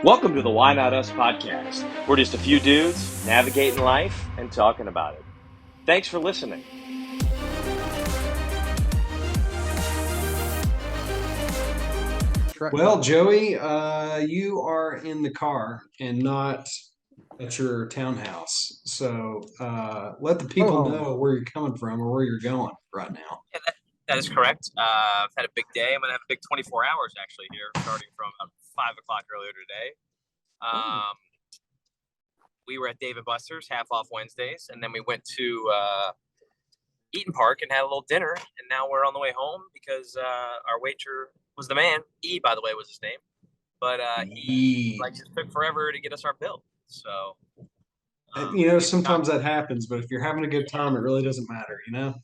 Welcome to the Why Not Us podcast. We're just a few dudes navigating life and talking about it. Thanks for listening. Well, Joey, you are in the car and not at your townhouse. So let the people know where you're coming from or where you're going right now. Yeah, that is correct. I've had a big day. I'm going to have a big 24 hours actually here, starting from 5 o'clock earlier today. We were at Dave & Buster's, half off Wednesdays, and then we went to Eaton Park and had a little dinner, and now we're on the way home because our waiter was the man. E, by the way, was his name, but he just took forever to get us our bill. So, sometimes that happens, but if you're having a good time, it really doesn't matter, No,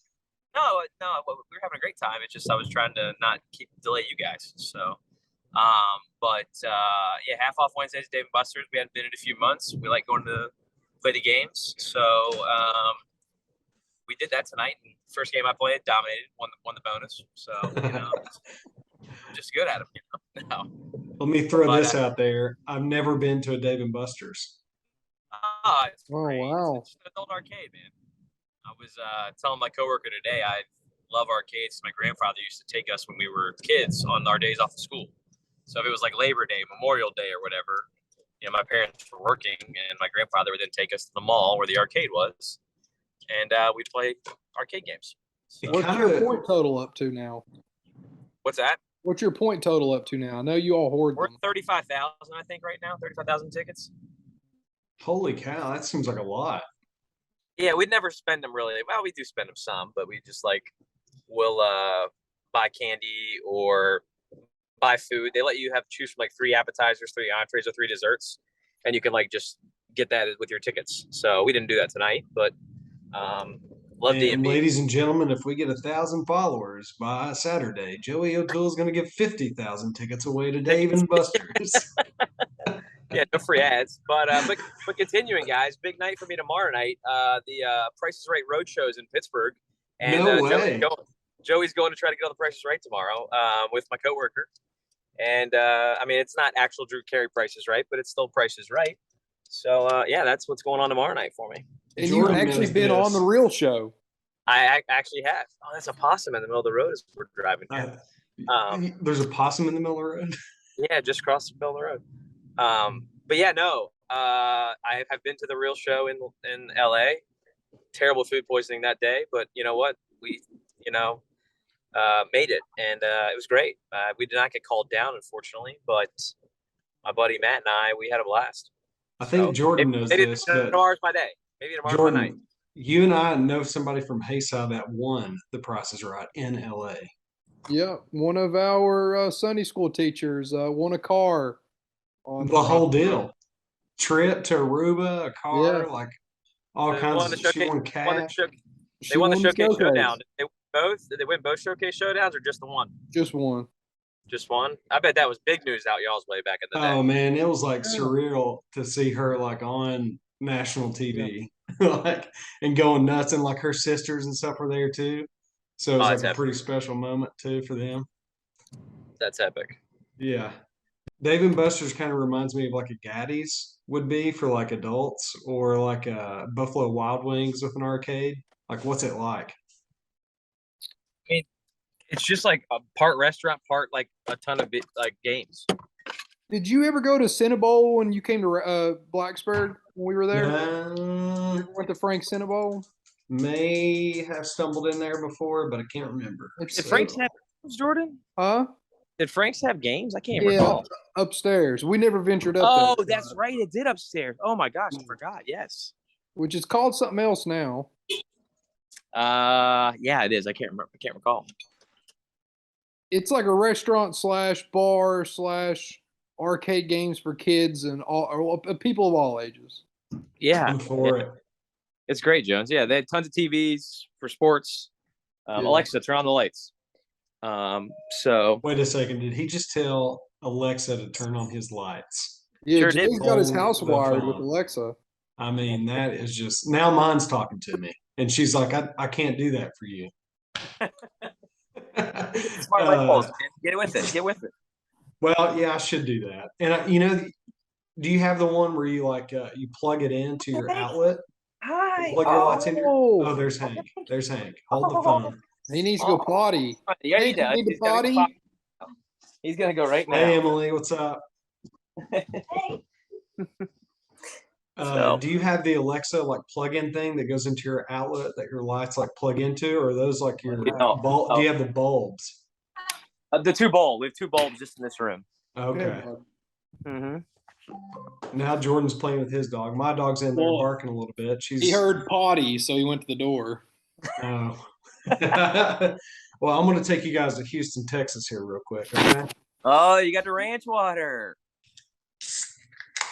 we were having a great time. It's just I was trying to not delay you guys. So, half off Wednesdays, Dave & Buster's. We hadn't been in a few months. We like going to play the games. So, we did that tonight. And first game I played, dominated, won the bonus. So, I'm just good at them. No. Let me throw this out there. I've never been to a Dave & Buster's. It's great. Wow. It's an adult arcade, man. I was telling my coworker today I love arcades. My grandfather used to take us when we were kids on our days off of school. So if it was like Labor Day, Memorial Day, or whatever, my parents were working, and my grandfather would then take us to the mall where the arcade was, and we'd play arcade games. So, what's your point total up to now? What's that? What's your point total up to now? I know you all hoard We're them. 35,000, I think, right now. 35,000 tickets. Holy cow, that seems like a lot. Yeah, we'd never spend them really. Well, we do spend them some, but we just we'll buy candy or buy food. They let you choose from 3 appetizers, 3 entrees, or 3 desserts, and you can just get that with your tickets. So we didn't do that tonight, but love D&B. Ladies and gentlemen, if we get 1,000 followers by Saturday, Joey O'Toole is going to give 50,000 tickets away to Dave & Buster's. Yeah, no free ads. But continuing, guys, big night for me tomorrow night. The Price is Right road shows in Pittsburgh. And no way. Joey's going to try to get on the Price is Right tomorrow with my coworker. And it's not actual Drew Carey Price is Right, but it's still Price is Right. So that's what's going on tomorrow night for me. And you've actually been on the real show. I actually have. Oh, that's a possum in the middle of the road as we're driving here. There's a possum in the middle of the road? Yeah, just across the middle of the road. I have been to the real show in LA. Terrible food poisoning that day, but you know what? We, made it, and it was great. We did not get called down, unfortunately, but my buddy Matt and we had a blast. I think Jordan knows this. Tomorrow's my day. Maybe tomorrow's Jordan, my night. You and I know somebody from Hayside that won the Price is Right in LA. Yeah, one of our Sunday school teachers won a car. The whole deal. Trip to Aruba, a car, all kinds of. She won cash. They won the Showcase Showdown. Did they win both Showcase Showdowns or just the one? Just one. Just one? I bet that was big news out y'all's way back in the day. Oh, man. It was surreal to see her on national TV and going nuts. And her sisters and stuff were there too. So it was a pretty special moment too for them. That's epic. Yeah. Dave & Buster's kind of reminds me of a Gaddy's would be for adults, or a Buffalo Wild Wings with an arcade. What's it like? It's just a part restaurant, part a ton of games. Did you ever go to Cinnabole when you came to Blacksburg when we were there? Went to Frank's Cinnabole? May have stumbled in there before, but I can't remember. Did Frank's have games, Jordan? Huh? Did Frank's have games? I can't recall. Upstairs. We never ventured up there. Oh, that's right. It did upstairs. Oh, my gosh. I forgot. Yes. Which is called something else now. Yeah, it is. I can't remember. I can't recall. It's like a restaurant / bar / arcade games for kids and all people of all ages. Yeah. I'm for it. It's great, Jones. Yeah, they had tons of TVs for sports. Alexa, turn on the lights. So wait a second. Did he just tell Alexa to turn on his lights? Yeah, sure did. He's got his house wired with Alexa. I mean, that is just now mine's talking to me, and she's like, "I can't do that for you." Smart light bulbs, man. Get with it. Get with it. Well, yeah, I should do that. And Do you have the one where you like you plug it into your outlet? Hi. Plug your lights in your. Oh, Oh, there's Hank. There's Hank. Hold the phone. he needs to go potty. Yeah, he Hey, does. need to He's gonna go potty? He's gonna go right now. Hey, Emily, what's up? Do you have the Alexa like plug-in thing that goes into your outlet that your lights like plug into, or are those like your bulb? Do you have the bulbs? The two bulbs. We have two bulbs just in this room. Okay. Mm-hmm. Now Jordan's playing with his dog. My dog's in there barking a little bit. He heard potty, so he went to the door. Oh. Well, I'm going to take you guys to Houston, Texas here real quick, okay? Oh, you got the ranch water.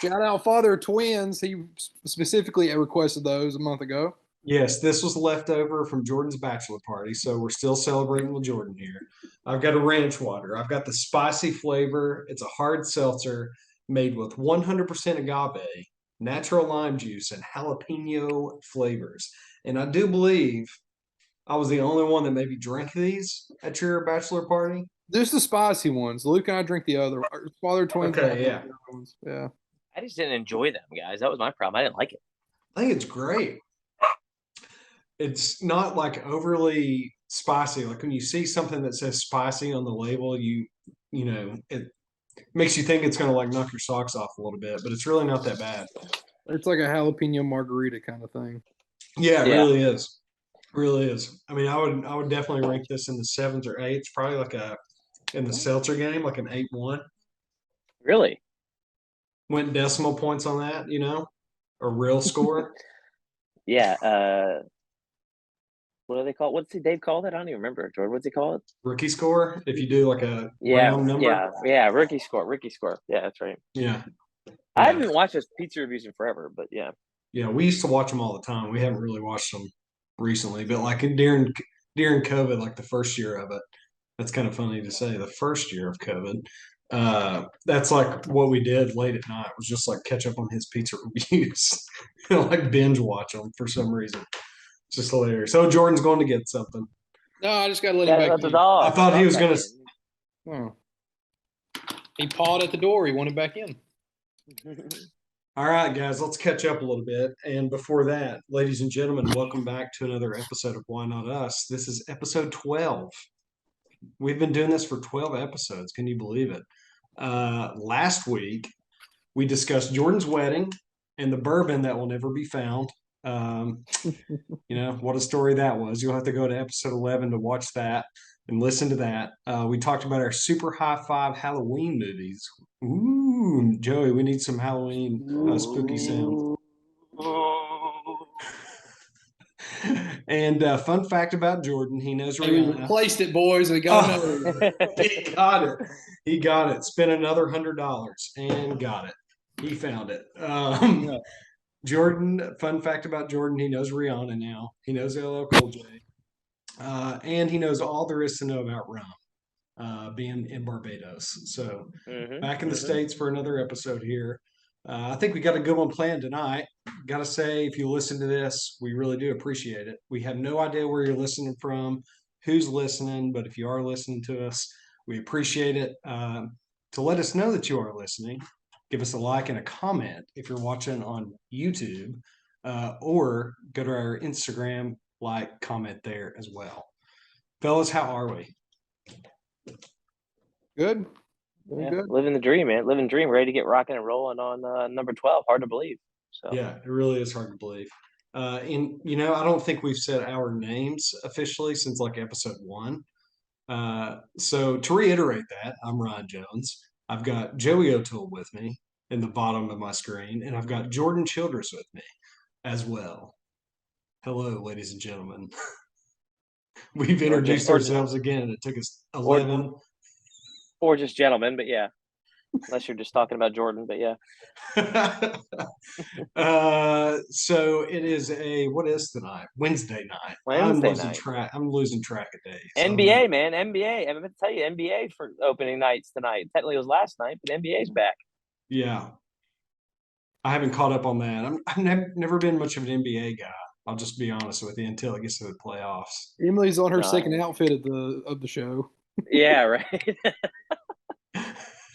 Shout out Father of Twins. He specifically requested those a month ago. Yes, this was left over from Jordan's bachelor party, so we're still celebrating with Jordan here. I've got a ranch water. I've got the spicy flavor. It's a hard seltzer made with 100% agave, natural lime juice, and jalapeno flavors. And I do believe I was the only one that maybe drank these at your bachelor party. There's the spicy ones. Luke and I drink the other. Father of Twins. Okay, yeah. Ones. Yeah. I just didn't enjoy them, guys. That was my problem. I didn't like it. I think it's great. It's not like overly spicy. Like when you see something that says spicy on the label, you know, it makes you think it's going to like knock your socks off a little bit, but it's really not that bad. It's like a jalapeno margarita kind of thing. Yeah, it really is. Really is. I mean, I would definitely rank this in the 7s or 8s, probably like in the seltzer game, like an 8-1. Really? Went decimal points on that, you know, a real score. Yeah. What do they call it? What's Dave called it? I don't even remember. George, what's he call it? Rookie score. If you do like a round number. Yeah. Rookie score. Yeah, that's right. Yeah. I haven't watched those pizza reviews in forever, but yeah. Yeah, we used to watch them all the time. We haven't really watched them recently, but like during COVID, like the first year of it, that's kind of funny to say. The first year of COVID, that's like what we did late at night was just like catch up on his pizza reviews, like binge watch them for some reason. It's just hilarious. So Jordan's going to get something. No, I just got to let him back in. I thought he was going to. Oh. He pawed at the door. He wanted back in. All right, guys, let's catch up a little bit. And before that, ladies and gentlemen, welcome back to another episode of Why Not Us. This is episode 12. We've been doing this for 12 episodes. Can you believe it? Last week, we discussed Jordan's wedding and the bourbon that will never be found. You know, what a story that was. You'll have to go to episode 11 to watch that and listen to that. We talked about our super high five Halloween movies. Ooh, Joey, we need some Halloween spooky sound. And fun fact about Jordan, he knows Rihanna. We replaced it, boys. We got He got it. He got it. Spent another $100 and got it. He found it. Jordan, fun fact about Jordan, he knows Rihanna now. He knows LL Cool J. And he knows all there is to know about rum, being in Barbados. So back in the States for another episode here. I think we got a good one planned tonight. Got to say, if you listen to this, we really do appreciate it. We have no idea where you're listening from, who's listening, but if you are listening to us, we appreciate it. To let us know that you are listening, give us a like and a comment if you're watching on YouTube, or go to our Instagram, like, comment there as well. Fellas, how are we? Good. Good. Living the dream, man. Living the dream. Ready to get rocking and rolling on number 12. Hard to believe. So yeah, it really is hard to believe. And you know, I don't think we've said our names officially since like episode 1. So to reiterate that, I'm Ryan Jones. I've got Joey O'Toole with me in the bottom of my screen, and I've got Jordan Childress with me as well. Hello, ladies and gentlemen. We've introduced ourselves again. It took us 11. Or just gentlemen, but yeah. Unless you're just talking about Jordan, but yeah. So it is what is tonight? Wednesday night. I'm losing track of days. NBA, man. NBA. I'm going to tell you, NBA for opening nights tonight. Technically it was last night, but NBA's back. Yeah. I haven't caught up on that. I've never been much of an NBA guy. I'll just be honest with you until it gets to the playoffs. Emily's on her second outfit of the show. Yeah, right.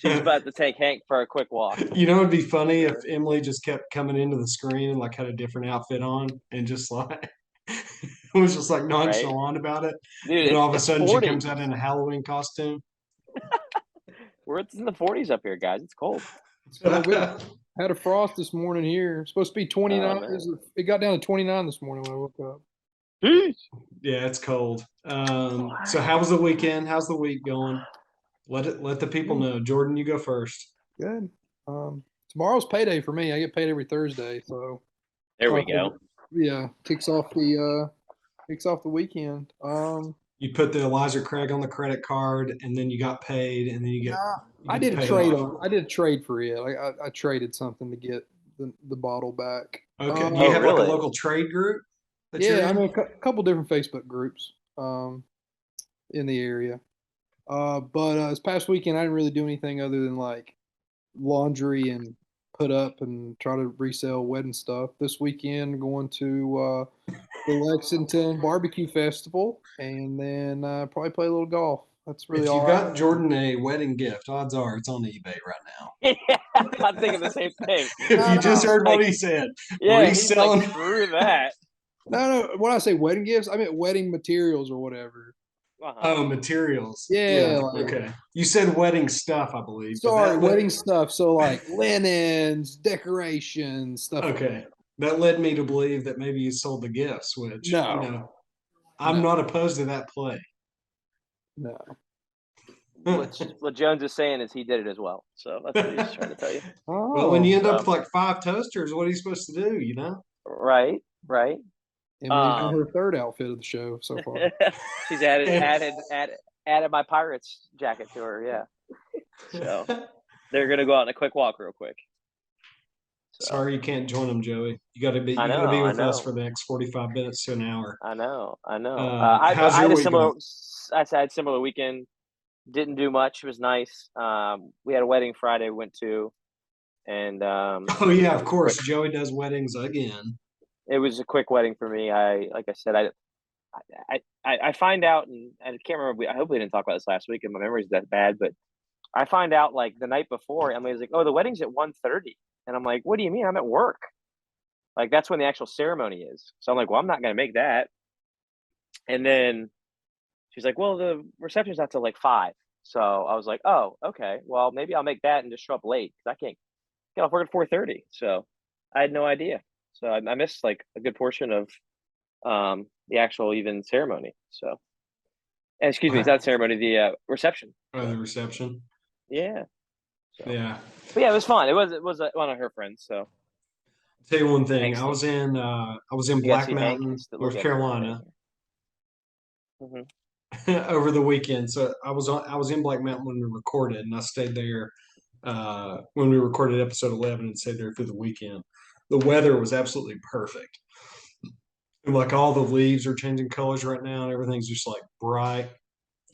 She's about to take Hank for a quick walk. You know, it'd be funny if Emily just kept coming into the screen and like had a different outfit on and just like was just like nonchalant about it. Dude, and all of a sudden 40. she comes out in a Halloween costume. We're in the 40s up here, guys. It's cold. We had a frost this morning here. It's supposed to be 29. It got down to 29 this morning when I woke up. Yeah, it's cold. So how was the weekend? How's the week going? Let the people know. Jordan, you go first. Good. Tomorrow's payday for me. I get paid every Thursday, so there we go. Yeah, kicks off the weekend. You put the Elijah Craig on the credit card, and then you got paid, and then you get. I did a trade I did a trade for it. I traded something to get the bottle back. Okay. Do you have like a local trade group? Yeah, I mean a couple different Facebook groups in the area. But this past weekend, I didn't really do anything other than like laundry and put up and try to resell wedding stuff. This weekend, going to the Lexington Barbecue Festival, and then probably play a little golf. That's really all. If you got Jordan a wedding gift, odds are it's on eBay right now. Yeah, I'm thinking the same thing. If you just heard what he said, yeah, reselling. He's like, screw that. No. When I say wedding gifts, I meant wedding materials or whatever. Oh, materials. Yeah. Okay. You said wedding stuff, I believe. Sorry, wedding stuff. So like linens, decorations, stuff. Okay. That led me to believe that maybe you sold the gifts, which I'm not opposed to that play. No. What Jones is saying is he did it as well. So that's what he's trying to tell you. Well, when you end up with like 5 toasters, what are you supposed to do, you know? Right. And her third outfit of the show so far. She's added my Pirates jacket to her, yeah. So they're gonna go out on a quick walk real quick. So. Sorry you can't join them, Joey. You gotta be with us for the next 45 minutes to an hour. I know. I had a similar weekend. Didn't do much. It was nice. We had a wedding Friday we went to, and oh yeah, of course. Joey does weddings again. It was a quick wedding for me. I find out, and I can't remember. I hope we didn't talk about this last week, and my memory's that bad. But I find out like the night before, Emily was like, "Oh, the wedding's at 1:30," and I'm like, "What do you mean? I'm at work." Like that's when the actual ceremony is. So I'm like, "Well, I'm not gonna make that." And then she's like, "Well, the reception's not till like 5." So I was like, "Oh, okay. Well, maybe I'll make that and just show up late because I can't get off work at 4:30." So I had no idea. So I missed like a good portion of the actual even ceremony. So, and excuse me, it's not ceremony, the reception. Oh, the reception. Yeah. So. Yeah. But yeah, it was fun. It was one of her friends. So. I'll tell you one thing. I was in Black Mountain, North Carolina. Mm-hmm. Over the weekend. So I was in Black Mountain when we recorded, and I stayed there when we recorded episode 11 and stayed there through the weekend. The weather was absolutely perfect. And like all the leaves are changing colors right now, and everything's just like bright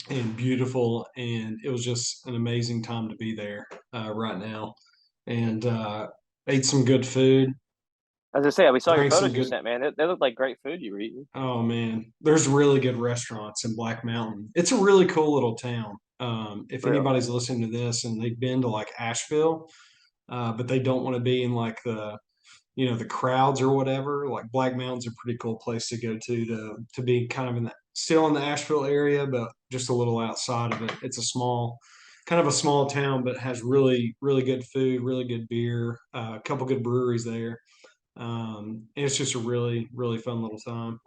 and beautiful. And it was just an amazing time to be there right now. And ate some good food. As I say, we saw your photos you sent, man. They look like great food you were eating. Oh man, there's really good restaurants in Black Mountain. It's a really cool little town. If anybody's listening to this and they've been to like Asheville, but they don't want to be in like the crowds or whatever, like Black Mountain's a pretty cool place to go to be kind of still in the Asheville area, but just a little outside of it. It's kind of a small town, but has really, really good food, really good beer, a couple good breweries there. And it's just a really, really fun little time.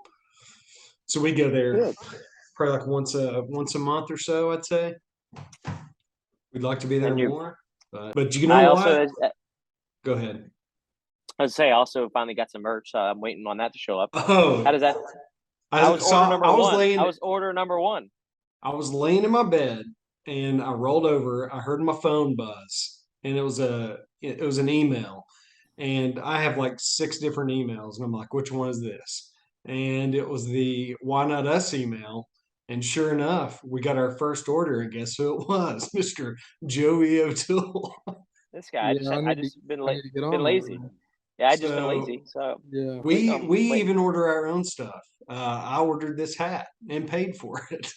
So we go there probably like once a month or so, I'd say. We'd like to be there more, but you know what? Go ahead. I was say I also finally got some merch. I'm waiting on that to show up. Oh, how does that? I was order number one. I was laying in my bed and I rolled over. I heard my phone buzz, and it was an email. And I have like 6 different emails, and I'm like, which one is this? And it was the Why Not Us email. And sure enough, we got our first order, and guess who it was? Mr. Joey O'Toole. This guy, I just been lazy. Yeah, I just been lazy. So yeah, we even order our own stuff. I ordered this hat and paid for it.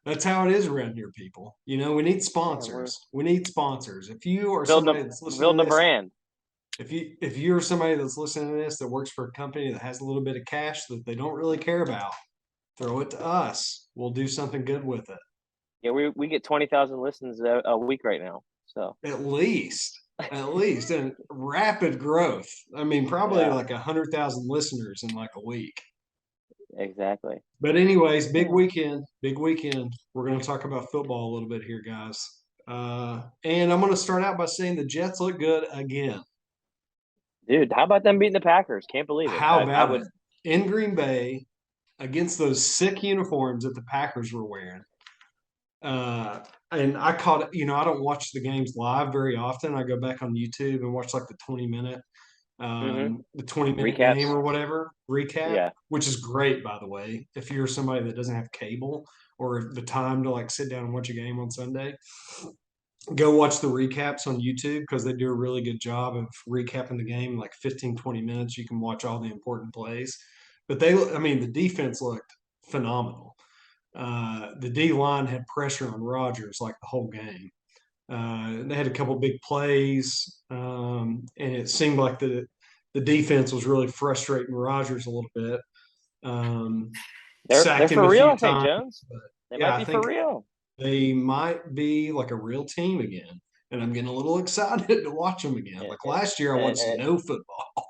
That's how it is around here, people. You know, we need sponsors. We need sponsors. If you are somebody that's listening building to a this, brand. if you're somebody that's listening to this that works for a company that has a little bit of cash that they don't really care about, throw it to us. We'll do something good with it. Yeah, we get 20,000 listens a week right now. So at least, and rapid growth. I mean, probably like 100,000 listeners in like a week. Exactly. But anyways, big weekend. We're going to talk about football a little bit here, guys. And I'm going to start out by saying the Jets look good again. Dude, how about them beating the Packers? Can't believe it. How about it? In Green Bay against those sick uniforms that the Packers were wearing. And I caught, I don't watch the games live very often. I go back on YouTube and watch like the 20-minute the 20-minute game or whatever recap, which is great, by the way. If you're somebody that doesn't have cable or the time to like sit down and watch a game on Sunday, go watch the recaps on YouTube because they do a really good job of recapping the game in like 15-20 minutes. You can watch all the important plays. But the defense looked phenomenal. The D line had pressure on Rodgers like the whole game. They had a couple big plays, and it seemed like the defense was really frustrating Rodgers a little bit. They're for real, I think, Jones. They might be for real. They might be like a real team again, and I'm getting a little excited to watch them again. Like last year, I watched no football.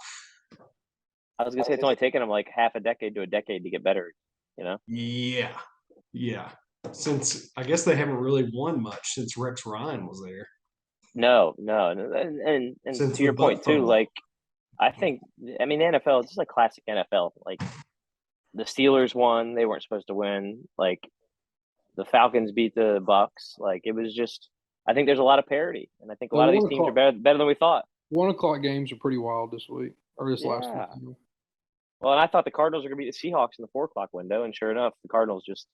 I was gonna say it's only taken them like half a decade to a decade to get better. Yeah. Since I guess they haven't really won much since Rex Ryan was there. No, and to your point too, like I think the NFL is just like classic NFL. Like the Steelers won, they weren't supposed to win. Like the Falcons beat the Bucks. Like it was just, I think there's a lot of parity, and I think a lot of these teams are better than we thought. 1:00 games are pretty wild this week or this last week. Well, and I thought the Cardinals were going to beat the Seahawks in the 4:00 window, and sure enough, the Cardinals just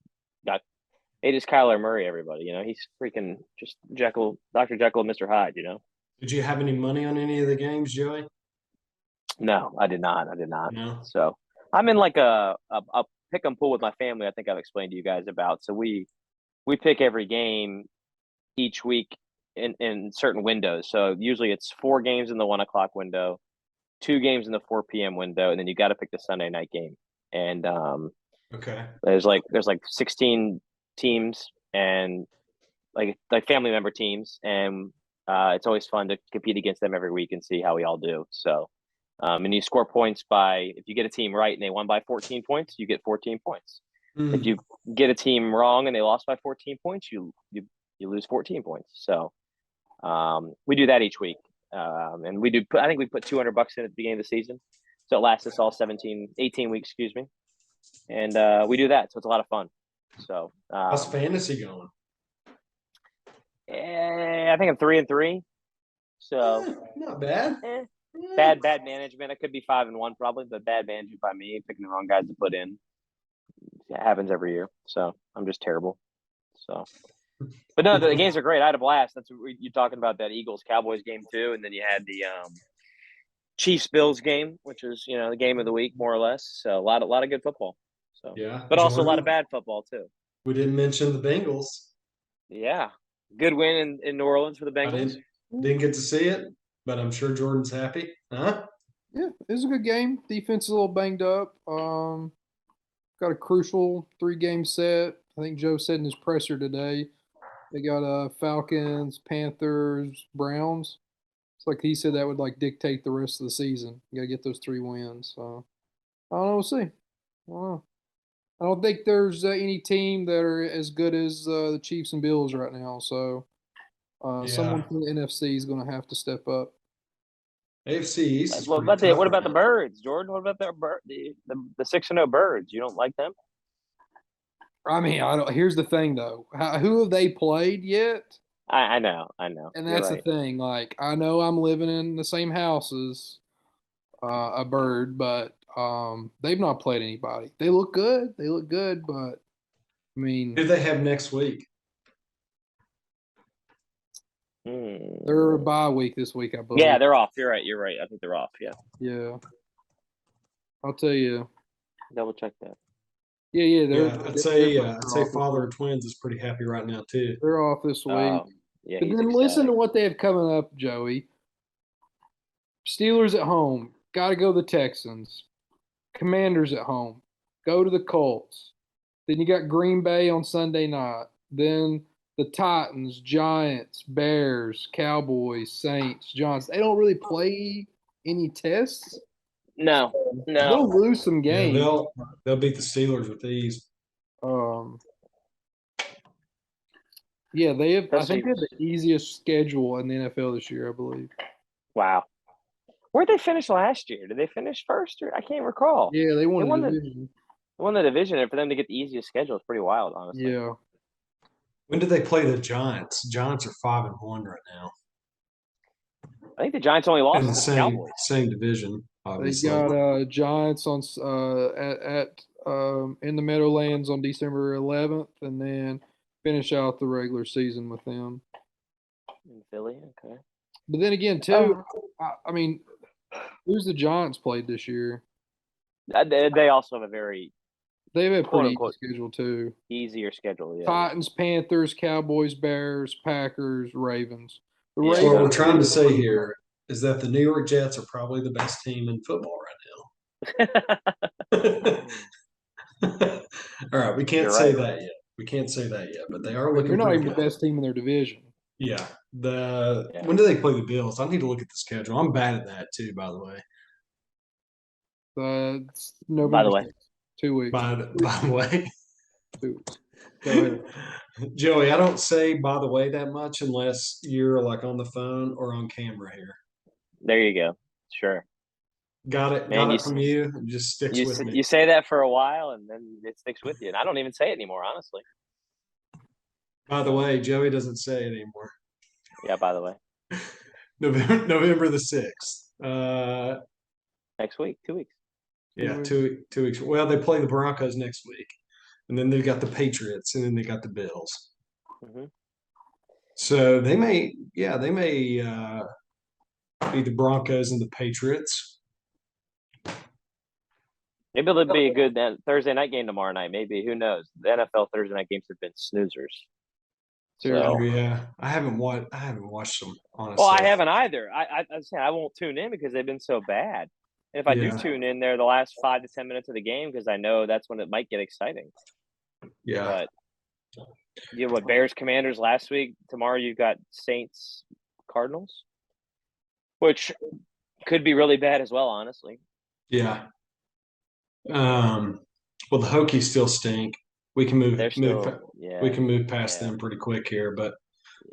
Kyler Murray, everybody. He's freaking just Dr. Jekyll and Mr. Hyde, Did you have any money on any of the games, Joey? No, I did not. No. So I'm in like a pick 'em pool with my family. I think I've explained to you guys about. So we pick every game each week in certain windows. So usually it's 4 games in the 1:00 window, 2 games in the 4 p.m. window, and then you got to pick the Sunday night game. And there's like 16 teams and like family member teams, and it's always fun to compete against them every week and see how we all do. So and you score points by, if you get a team right and they won by 14 points, you get 14 points. If you get a team wrong and they lost by 14 points, you lose 14 points. So we do that each week. And we do, I think we put $200 in at the beginning of the season. So it lasts us all 18 weeks, excuse me. And we do that. So it's a lot of fun. So how's fantasy going? I think I'm 3-3. So not bad. Bad management. I could be 5-1 probably, but bad management by me, picking the wrong guys to put in. It happens every year. So I'm just terrible. So, but no, the games are great. I had a blast. That's what you're talking about, that Eagles-Cowboys game too, and then you had the Chiefs-Bills game, which is the game of the week more or less. So a lot of good football. So but also a lot of bad football too. We didn't mention the Bengals. Yeah, good win in New Orleans for the Bengals. I didn't get to see it, but I'm sure Jordan's happy. Huh? Yeah, it was a good game. Defense is a little banged up. Got a crucial 3-game set. I think Joe said in his presser today. They got Falcons, Panthers, Browns. It's like he said that would like dictate the rest of the season. You got to get those 3 wins. So I don't know. We'll see. I don't know. I don't think there's any team that are as good as the Chiefs and Bills right now. So someone from the NFC is going to have to step up. AFC East. What about the Birds, Jordan? What about the 6-0 Birds? You don't like them? I mean, here's the thing though. Who have they played yet? I know. And that's the thing. Like, I know I'm living in the same house as a Bird, but they've not played anybody. They look good, but I mean, who do they have next week? They're a bye week this week, I believe. Yeah, they're off. You're right. I think they're off. Yeah. Yeah. I'll tell you. Double check that. Yeah. I'd say father of twins is pretty happy right now too. They're off this week. Yeah, But he's then listen to what they have coming up, Joey. Steelers at home. Got to go to the Texans. Commanders at home. Go to the Colts. Then you got Green Bay on Sunday night. Then the Titans, Giants, Bears, Cowboys, Saints, Giants. They don't really play any tests. No. They'll lose some games. Yeah, they'll beat the Steelers with ease. Yeah, they have. I think they have the easiest schedule in the NFL this year, I believe. Wow. Where'd they finish last year? Did they finish first? Or I can't recall. Yeah, they won the division. They won the division, and for them to get the easiest schedule is pretty wild, honestly. Yeah. When did they play the Giants? Giants are 5-1 right now. I think the Giants only lost in the to the Cowboys. same division. Obviously. They got Giants on in the Meadowlands on December 11th, and then finish out the regular season with them. In Philly, okay. But then again, too, I mean, who's the Giants played this year? They also have a very they have a pretty easy schedule too. Easier schedule, yeah. Titans, Panthers, Cowboys, Bears, Packers, Ravens. So what we're trying to say here is that the New York Jets are probably the best team in football right now. All right, we can't say that yet. We can't say that yet, but they are looking. They're not even the best team in their division. Yeah. When do they play the Bills? I need to look at the schedule. I'm bad at that too, by the way. November by the way, 2 weeks. By the way, 2 weeks. Go ahead. Joey, I don't say by the way that much unless you're like on the phone or on camera here. There you go. Sure. Got it from you. It just sticks with me. You say that for a while and then it sticks with you. And I don't even say it anymore, honestly. By the way, Joey doesn't say it anymore. Yeah, by the way. November the 6th. Next week, 2 weeks. Yeah, 2 weeks. Well, they play the Broncos next week. And then they've got the Patriots, and then they got the Bills. Mm-hmm. So they may be the Broncos and the Patriots. Maybe it'll be a good Thursday night game tomorrow night. Maybe, who knows? The NFL Thursday night games have been snoozers. So yeah, I haven't watched them, honestly. Well, I haven't either. I won't tune in because they've been so bad. And if I do tune in, they're the last 5 to 10 minutes of the game because I know that's when it might get exciting. Yeah. But you know what? Bears Commanders last week. Tomorrow you've got Saints Cardinals, which could be really bad as well, honestly. Yeah. Well, the Hokies still stink. We can move past them pretty quick here, but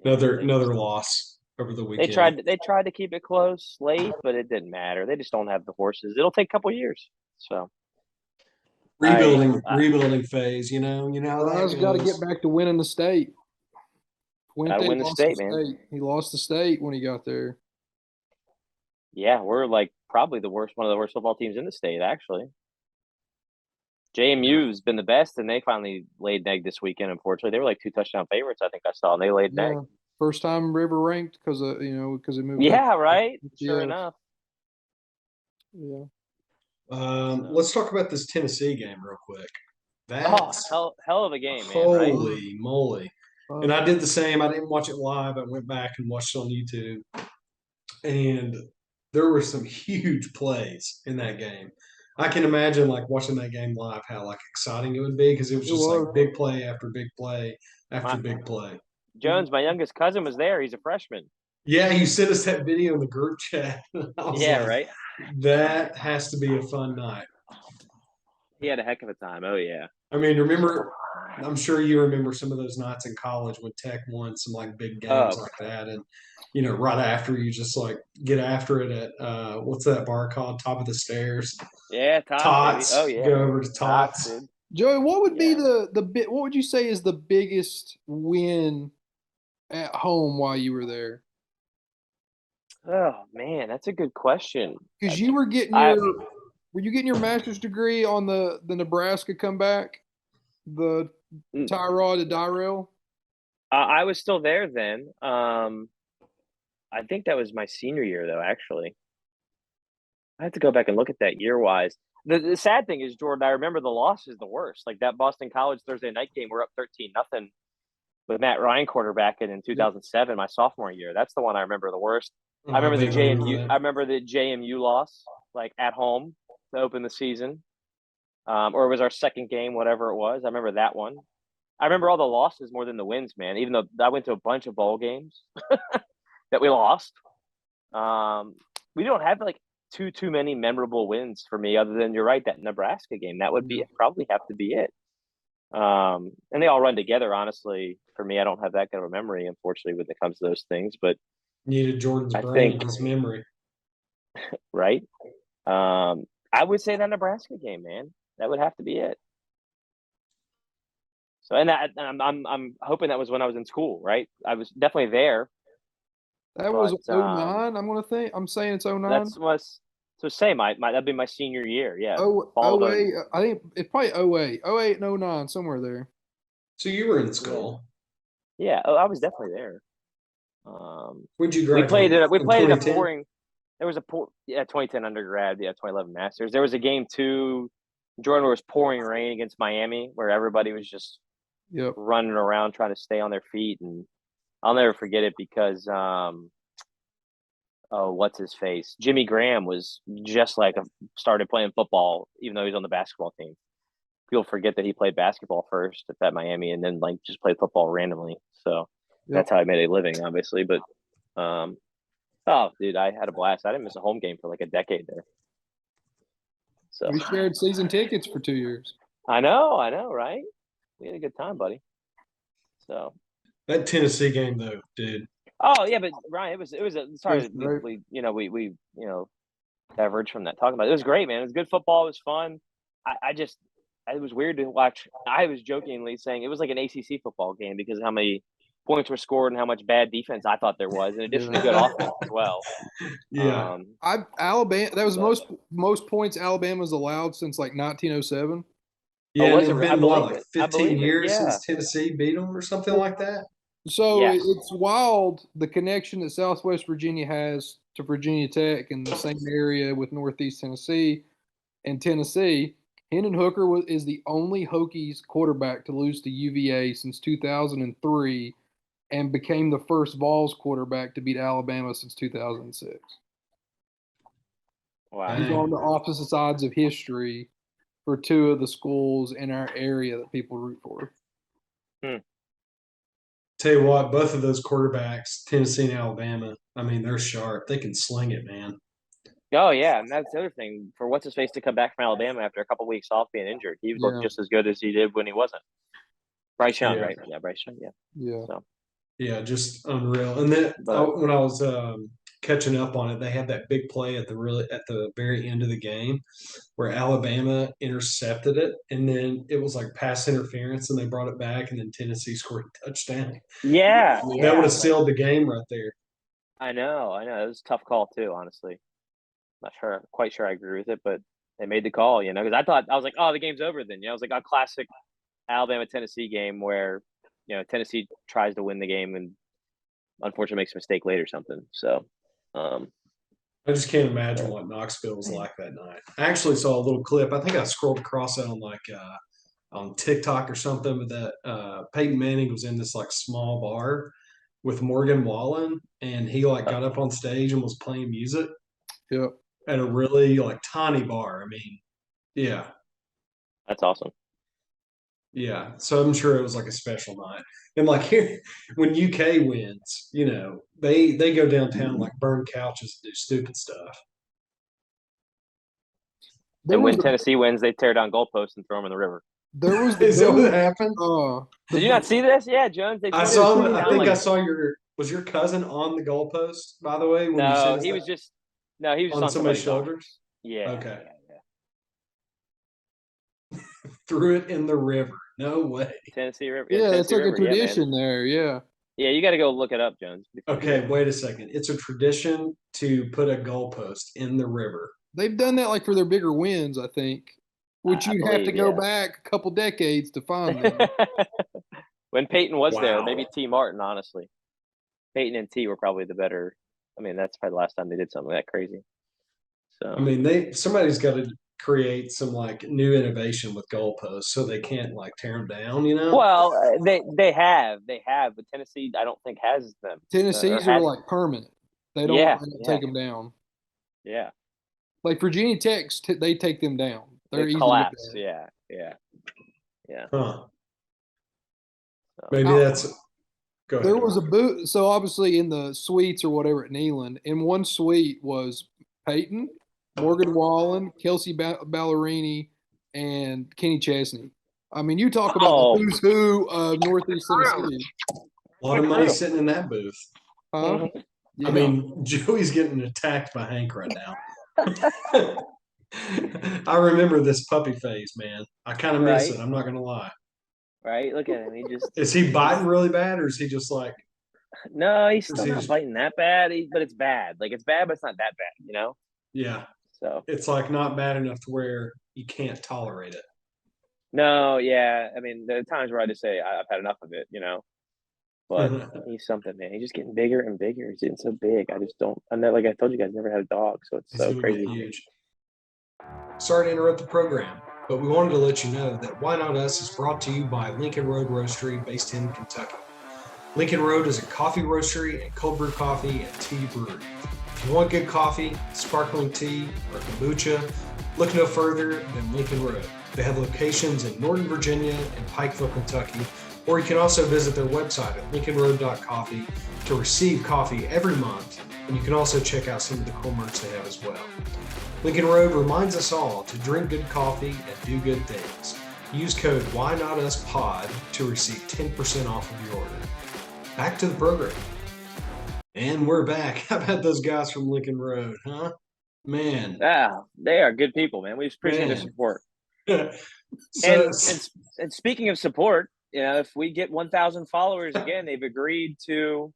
another loss over the weekend. They tried to keep it close late, but it didn't matter. They just don't have the horses. It'll take a couple years. So rebuilding phase, you know. He's got to get back to winning the state. Got to win the state, man. He lost the state when he got there. Yeah, we're like probably one of the worst football teams in the state, actually. JMU's been the best, and they finally laid an egg this weekend. Unfortunately, they were like 2 touchdown favorites. I think I saw, and they laid an egg. First time River ranked because it moved. Yeah, right. Sure enough. Yeah. Let's talk about this Tennessee game real quick. That's hell of a game, man. Holy moly! And I did the same. I didn't watch it live. I went back and watched it on YouTube, and there were some huge plays in that game. I can imagine like watching that game live, how like exciting it would be because it was just like big play after big play after big play. Jones, my youngest cousin, was there. He's a freshman. Yeah, you sent us that video in the group chat. Right. That has to be a fun night. He had a heck of a time. Oh yeah. I mean, I'm sure you remember some of those nights in college when Tech won some like big games like that, and right after you just like get after it at what's that bar called? Top of the Stairs. Yeah, Tots. Oh yeah. Go over to Tots. Joey, what would be what would you say is the biggest win at home while you were there? Oh man, that's a good question. Because you were getting were you getting your master's degree on the Nebraska comeback, the Tyrod to Dyrell? I was still there then. I think that was my senior year though. Actually, I have to go back and look at that year wise. The sad thing is, Jordan, I remember the loss is the worst. Like that Boston College Thursday night game, we're up 13-0 with Matt Ryan quarterbacking in 2007, my sophomore year. That's the one I remember the worst. Oh, I remember the vaguely JMU. I remember the JMU loss, like at home to open the season, or it was our second game, whatever it was. I remember that one. I remember all the losses more than the wins, man. Even though I went to a bunch of bowl games that we lost. We don't have like too many memorable wins for me, other than you're right, that Nebraska game. That would be probably have to be it. And they all run together. Honestly, for me, I don't have that kind of a memory, unfortunately, when it comes to those things. But needed Jordan's brain, his memory, right? I would say that Nebraska game, man. That would have to be it. So, and I'm hoping that was when I was in school, right? I was definitely there. That was 09. I'm saying it's 09. That's was so say that'd be my senior year. Yeah. 08. I think it's probably 08 and 09, somewhere there. So you were in school. Yeah. Oh, I was definitely there. Where'd you graduate? We played in a pouring. There was 2010 undergrad, 2011 masters. There was a game too. Jordan was pouring rain against Miami, where everybody was just running around trying to stay on their feet, and I'll never forget it because what's his face? Jimmy Graham was just like started playing football, even though he was on the basketball team. People forget that he played basketball first at Miami, and then like just played football randomly. So that's how I made a living, obviously. But oh, dude, I had a blast. I didn't miss a home game for like a decade there. So we shared season tickets for 2 years. I know, right? We had a good time, buddy. So that Tennessee game, though, dude. Oh yeah, but Ryan, it was sorry we beverage from that talking about it. It was great, man. It was good football. It was fun. It was weird to watch. I was jokingly saying it was like an ACC football game because of how many points were scored and how much bad defense I thought there was, in addition to good offense as well. Yeah, Alabama. That was most points Alabama's allowed since like 1907. Yeah, it's been like 15 years since Tennessee beat them or something like that. So it's wild the connection that Southwest Virginia has to Virginia Tech in the same area with Northeast Tennessee and Tennessee. Hendon Hooker is the only Hokies quarterback to lose to UVA since 2003 and became the first Vols quarterback to beat Alabama since 2006. Wow. He's on the opposite sides of history for two of the schools in our area that people root for. Tell you what, both of those quarterbacks, Tennessee and Alabama, I mean, they're sharp. They can sling it, man. Oh, yeah, and that's the other thing. For what's-his-face to come back from Alabama after a couple weeks off being injured, he looked just as good as he did when he wasn't. Bryce Young, right? Yeah, Bryce Young, Yeah. So. Yeah, just unreal. And then when I was catching up on it, they had that big play at the very end of the game where Alabama intercepted it, and then it was like pass interference, and they brought it back, and then Tennessee scored a touchdown. Yeah, that would have sealed the game right there. I know. It was a tough call too, honestly. Not quite sure I agree with it, but they made the call, because I was like, oh, the game's over then. It was like a classic Alabama-Tennessee game where, Tennessee tries to win the game and unfortunately makes a mistake late or something. So, I just can't imagine what Knoxville was like that night. I actually saw a little clip. I think I scrolled across it on on TikTok or something, but that Peyton Manning was in this like small bar with Morgan Wallen, and he like got up on stage and was playing music. Yep. At a really like tiny bar. I mean, yeah. That's awesome. Yeah. So I'm sure it was like a special night. And like here, when UK wins, they go downtown, like burn couches and do stupid stuff. And when Tennessee wins, they tear down goalposts and throw them in the river. There was Is that what happened? Did you not see this? Yeah, Jones. I saw him. I think I saw was your cousin on the goalpost, by the way? No, he was just on somebody's shoulders. Yeah. Okay. Threw it in the river. No way. Tennessee River. Yeah, it's like a tradition there. Yeah. Yeah, you got to go look it up, Jones. Okay, wait a second. It's a tradition to put a goalpost in the river. They've done that like for their bigger wins, I think, which you'd have to go back a couple decades to find them. When Peyton was there, maybe T. Martin, honestly. Peyton and T were probably the better. I mean, that's probably the last time they did something that crazy. So I mean, somebody's got to create some like new innovation with goalposts so they can't like tear them down, you know? Well, they have, but Tennessee I don't think has them. Tennessee's are like permanent. They don't take them down. Yeah. Like Virginia Tech, they take them down. They're They easy collapse. to Yeah. Huh. So, Maybe that's. Go ahead. There was a booth. So obviously in the suites or whatever at Neyland, in one suite was Peyton, Morgan Wallen, Kelsey Ballerini, and Kenny Chesney. I mean, you talk about the who's who of Northeast Tennessee. A lot of money sitting in that booth. Huh? Yeah. I mean, Joey's getting attacked by Hank right now. I remember this puppy phase, man. I kind of miss it. I'm not gonna lie. Right? Look at him. He just is he biting really bad, or is he just like? No, he's still not biting that bad. But it's bad. Like it's bad, but it's not that bad. You know? Yeah. So it's like not bad enough to where you can't tolerate it. No, yeah. I mean, there are times where I just say I've had enough of it. You know? But he's something, man. He's just getting bigger and bigger. He's getting so big. I just don't. I'm not, like I told you guys, never had a dog, so it's so crazy. Huge. Sorry to interrupt the program, but we wanted to let you know that Why Not Us is brought to you by Lincoln Road Roastery, based in Kentucky. Lincoln Road is a coffee roastery and cold brew coffee and tea brewery. If you want good coffee, sparkling tea, or kombucha, look no further than Lincoln Road. They have locations in Northern Virginia and Pikeville, Kentucky, or you can also visit their website at lincolnroad.coffee to receive coffee every month, and you can also check out some of the cool merch they have as well. Lincoln Road reminds us all to drink good coffee and do good things. Use code WhyNotUsPod to receive 10% off of your order. Back to the program. And we're back. How about those guys from Lincoln Road, huh? Man. Yeah, they are good people, man. We just appreciate their support. And speaking of support, you know, if we get 1,000 followers again, they've agreed to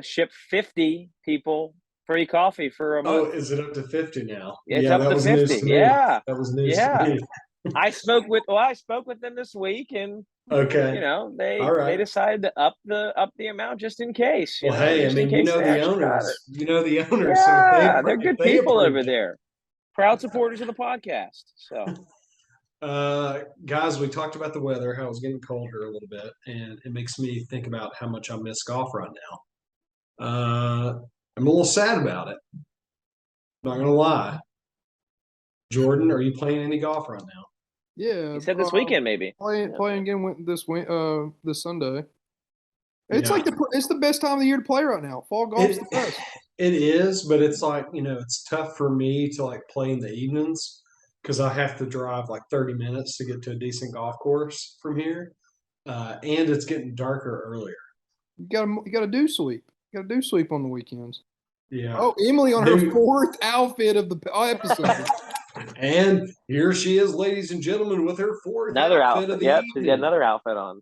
ship 50 people free coffee for a month. Oh, is it up to 50 now? It's up to 50. Yeah, that was news to me. I spoke with them this week, and okay, you know, they decided to up the amount just in case. Well, hey, I mean, you know the owners. Yeah, so they're good people over there. Proud supporters of the podcast. So. Guys, we talked about the weather, how it's getting colder a little bit, and it makes me think about how much I miss golf right now. I'm a little sad about it. Not gonna lie. Jordan, are you playing any golf right now? Yeah, you said this weekend maybe. Playing again this Sunday. It's like it's the best time of the year to play right now. Fall golf's the best. It is, but it's like, you know, it's tough for me to like play in the evenings because I have to drive like 30 minutes to get to a decent golf course from here, and it's getting darker earlier. You got to do sweep. You got to do sweep on the weekends. Yeah. Oh, Emily on her 4th outfit of the episode. And here she is, ladies and gentlemen, with her 4th outfit of the evening. She's got another outfit on.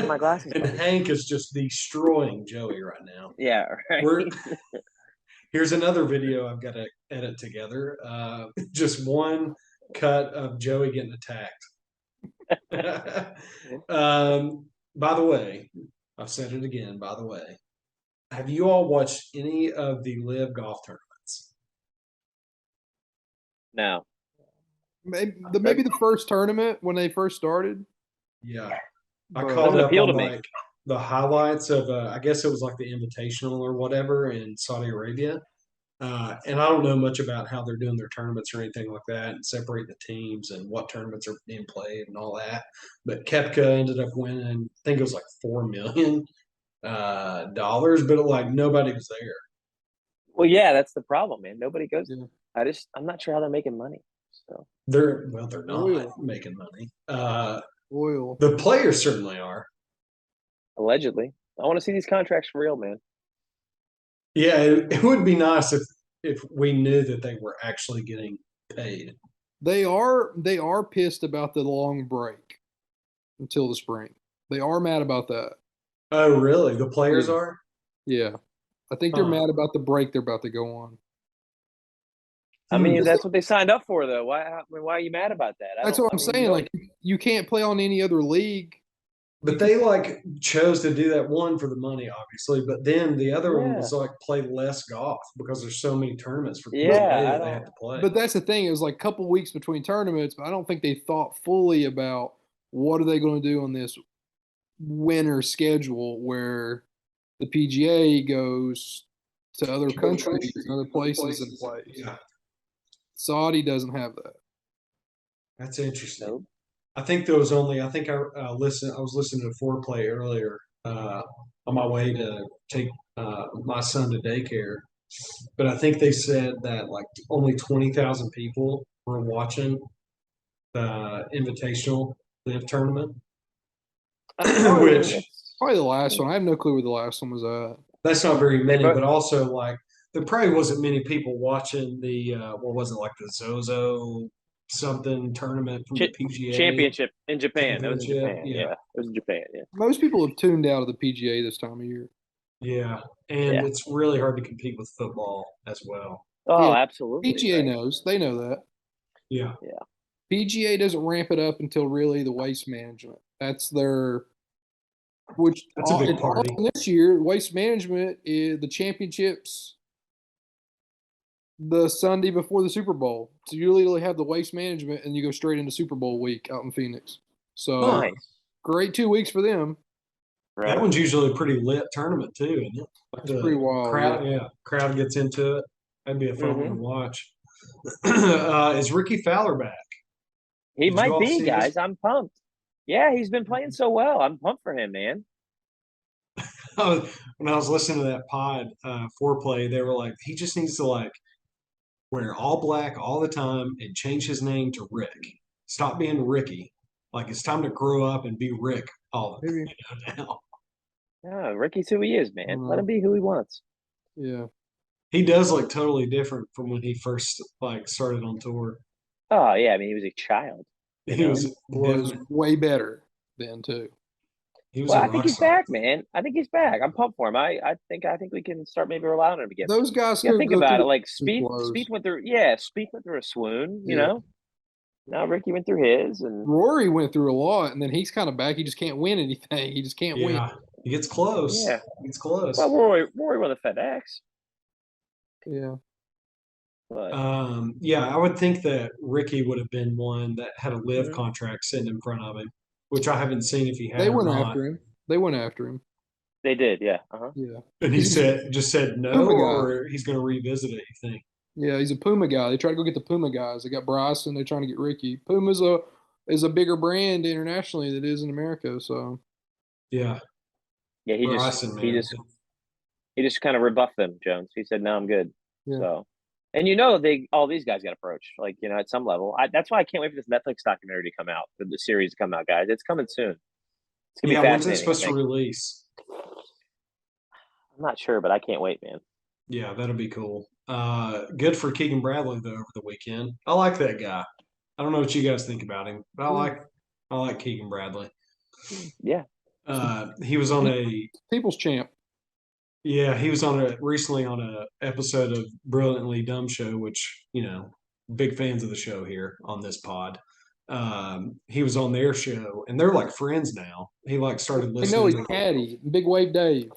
My glasses. And Hank is just destroying Joey right now. Yeah, right. Here's another video I've got to edit together. Just one cut of Joey getting attacked. By the way, I've said it again, by the way. Have you all watched any of the LIV Golf tournaments? No. Maybe the first tournament when they first started. Yeah. I called up on like the highlights of, I guess it was like the Invitational or whatever in Saudi Arabia. And I don't know much about how they're doing their tournaments or anything like that and separate the teams and what tournaments are being played and all that. But Koepka ended up winning, I think it was like $4 million, but like nobody was there. Well, yeah, that's the problem, man. Nobody goes. Yeah. I'm not sure how they're making money. So they're not making money. The players certainly are. Allegedly. I want to see these contracts for real, man. Yeah, it would be nice if we knew that they were actually getting paid. They are pissed about the long break until the spring. They are mad about that. Oh, really? The players are? Yeah. I think they're mad about the break they're about to go on. I mean, that's what they signed up for, though. Why are you mad about that? That's what I'm saying. Like, you can't play on any other league But they like chose to do that one for the money, obviously. But then the other one was like play less golf because there's so many tournaments for PGA that they have to play. But that's the thing. It was like a couple weeks between tournaments, but I don't think they thought fully about what are they going to do on this winter schedule where the PGA goes to other countries and other places and plays. Yeah. Saudi doesn't have that. That's interesting. Nope. I think there was only. I think I listened. I was listening to Foreplay earlier on my way to take my son to daycare, but I think they said that like only 20,000 people were watching the Invitational LIV tournament. Which probably the last one. I have no clue where the last one was at. That's not very many, but also like there probably wasn't many people watching the what was it, like the Zozo something tournament from the PGA championship in Japan. That was in Japan. Yeah. It was in Japan. Yeah. Most people have tuned out of the PGA this time of year. Yeah, and it's really hard to compete with football as well. Oh, absolutely. PGA knows. They know that. Yeah. Yeah. PGA doesn't ramp it up until really the waste management. That's their that's a big party. This year, waste management is the championships the Sunday before the Super Bowl. So you literally have the waste management and you go straight into Super Bowl week out in Phoenix. So great 2 weeks for them. Right. That one's usually a pretty lit tournament too, isn't it? Like it's pretty wild. Crowd gets into it. That'd be a fun one to watch. Is Rickie Fowler back? He might be, guys. I'm pumped. Yeah, he's been playing so well. I'm pumped for him, man. When I was listening to that pod, Foreplay, they were like, he just needs to like wear all black all the time and change his name to Rick. Stop being Ricky. Like it's time to grow up and be Rick all the time now. Yeah, Rickie's who he is, man. Let him be who he wants. Yeah. He does look totally different from when he first like started on tour. Oh yeah, I mean he was a child. He was way better then too. I think he's back, man. I think he's back. I'm pumped for him. I think we can start maybe relying on him again. Those guys think about it. Like Spieth went through Spieth went through a swoon, you know. Now Rickie went through his, and Rory went through a lot, and then he's kind of back. He just can't win anything. He just can't win. He gets close. Yeah, he gets close. Well, Rory won the FedEx. Yeah. But, I would think that Rickie would have been one that had a LIV contract sitting in front of him, which I haven't seen if he had. They went after him. They did, yeah. Yeah. And he said no, or he's going to revisit it. You think? Yeah, he's a Puma guy. They try to go get the Puma guys. They got Bryson. They're trying to get Rickie. Puma's is a bigger brand internationally than it is in America. So. Yeah. Yeah, he just kind of rebuffed them, Jones. He said, "No, I'm good." Yeah. So, and all these guys got approached, like at some level. That's why I can't wait for this Netflix documentary to come out, for the series to come out, guys. It's coming soon. It's gonna be fascinating. When's it supposed to release? I'm not sure, but I can't wait, man. Yeah, that'll be cool. Good for Keegan Bradley though over the weekend. I like that guy. I don't know what you guys think about him, but I like Keegan Bradley. Yeah. He was on a People's Champ. Yeah, he was recently on a episode of Brilliantly Dumb Show, which big fans of the show here on this pod. He was on their show, and they're like friends now. He like started listening. I know he's caddy, Big Wave Dave.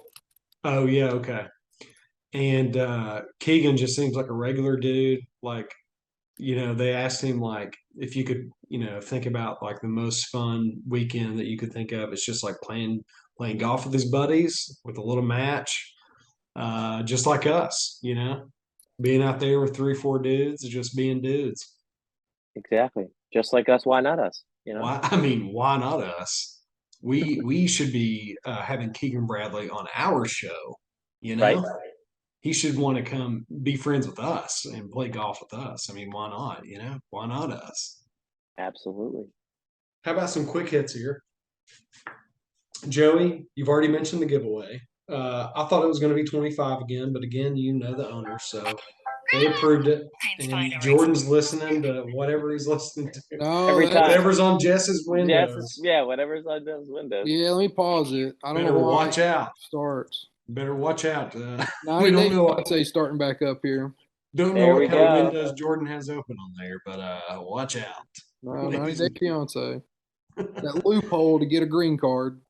Oh yeah, okay. And Keegan just seems like a regular dude. Like, they asked him like if you could, think about like the most fun weekend that you could think of. It's just like playing golf with his buddies with a little match, just like us, being out there with 3-4 dudes, just being dudes. Exactly, just like us. Why not us? Why not us? We should be having Keegan Bradley on our show. Right. He should want to come be friends with us and play golf with us. Why not? Why not us? Absolutely. How about some quick hits here? Joey, you've already mentioned the giveaway. I thought it was going to be 25 again, but again, the owner, so they approved it. And Jordan's listening to whatever he's listening to. Every time. Whatever's on Jess's windows. Whatever's on Jess's windows. Yeah, let me pause it. I don't know why. Watch out. Starts. Better watch out. We don't know. I'd say starting back up here. Don't know what kind of windows Jordan has open on there, but watch out. No, 90 Day Fiance. That loophole to get a green card.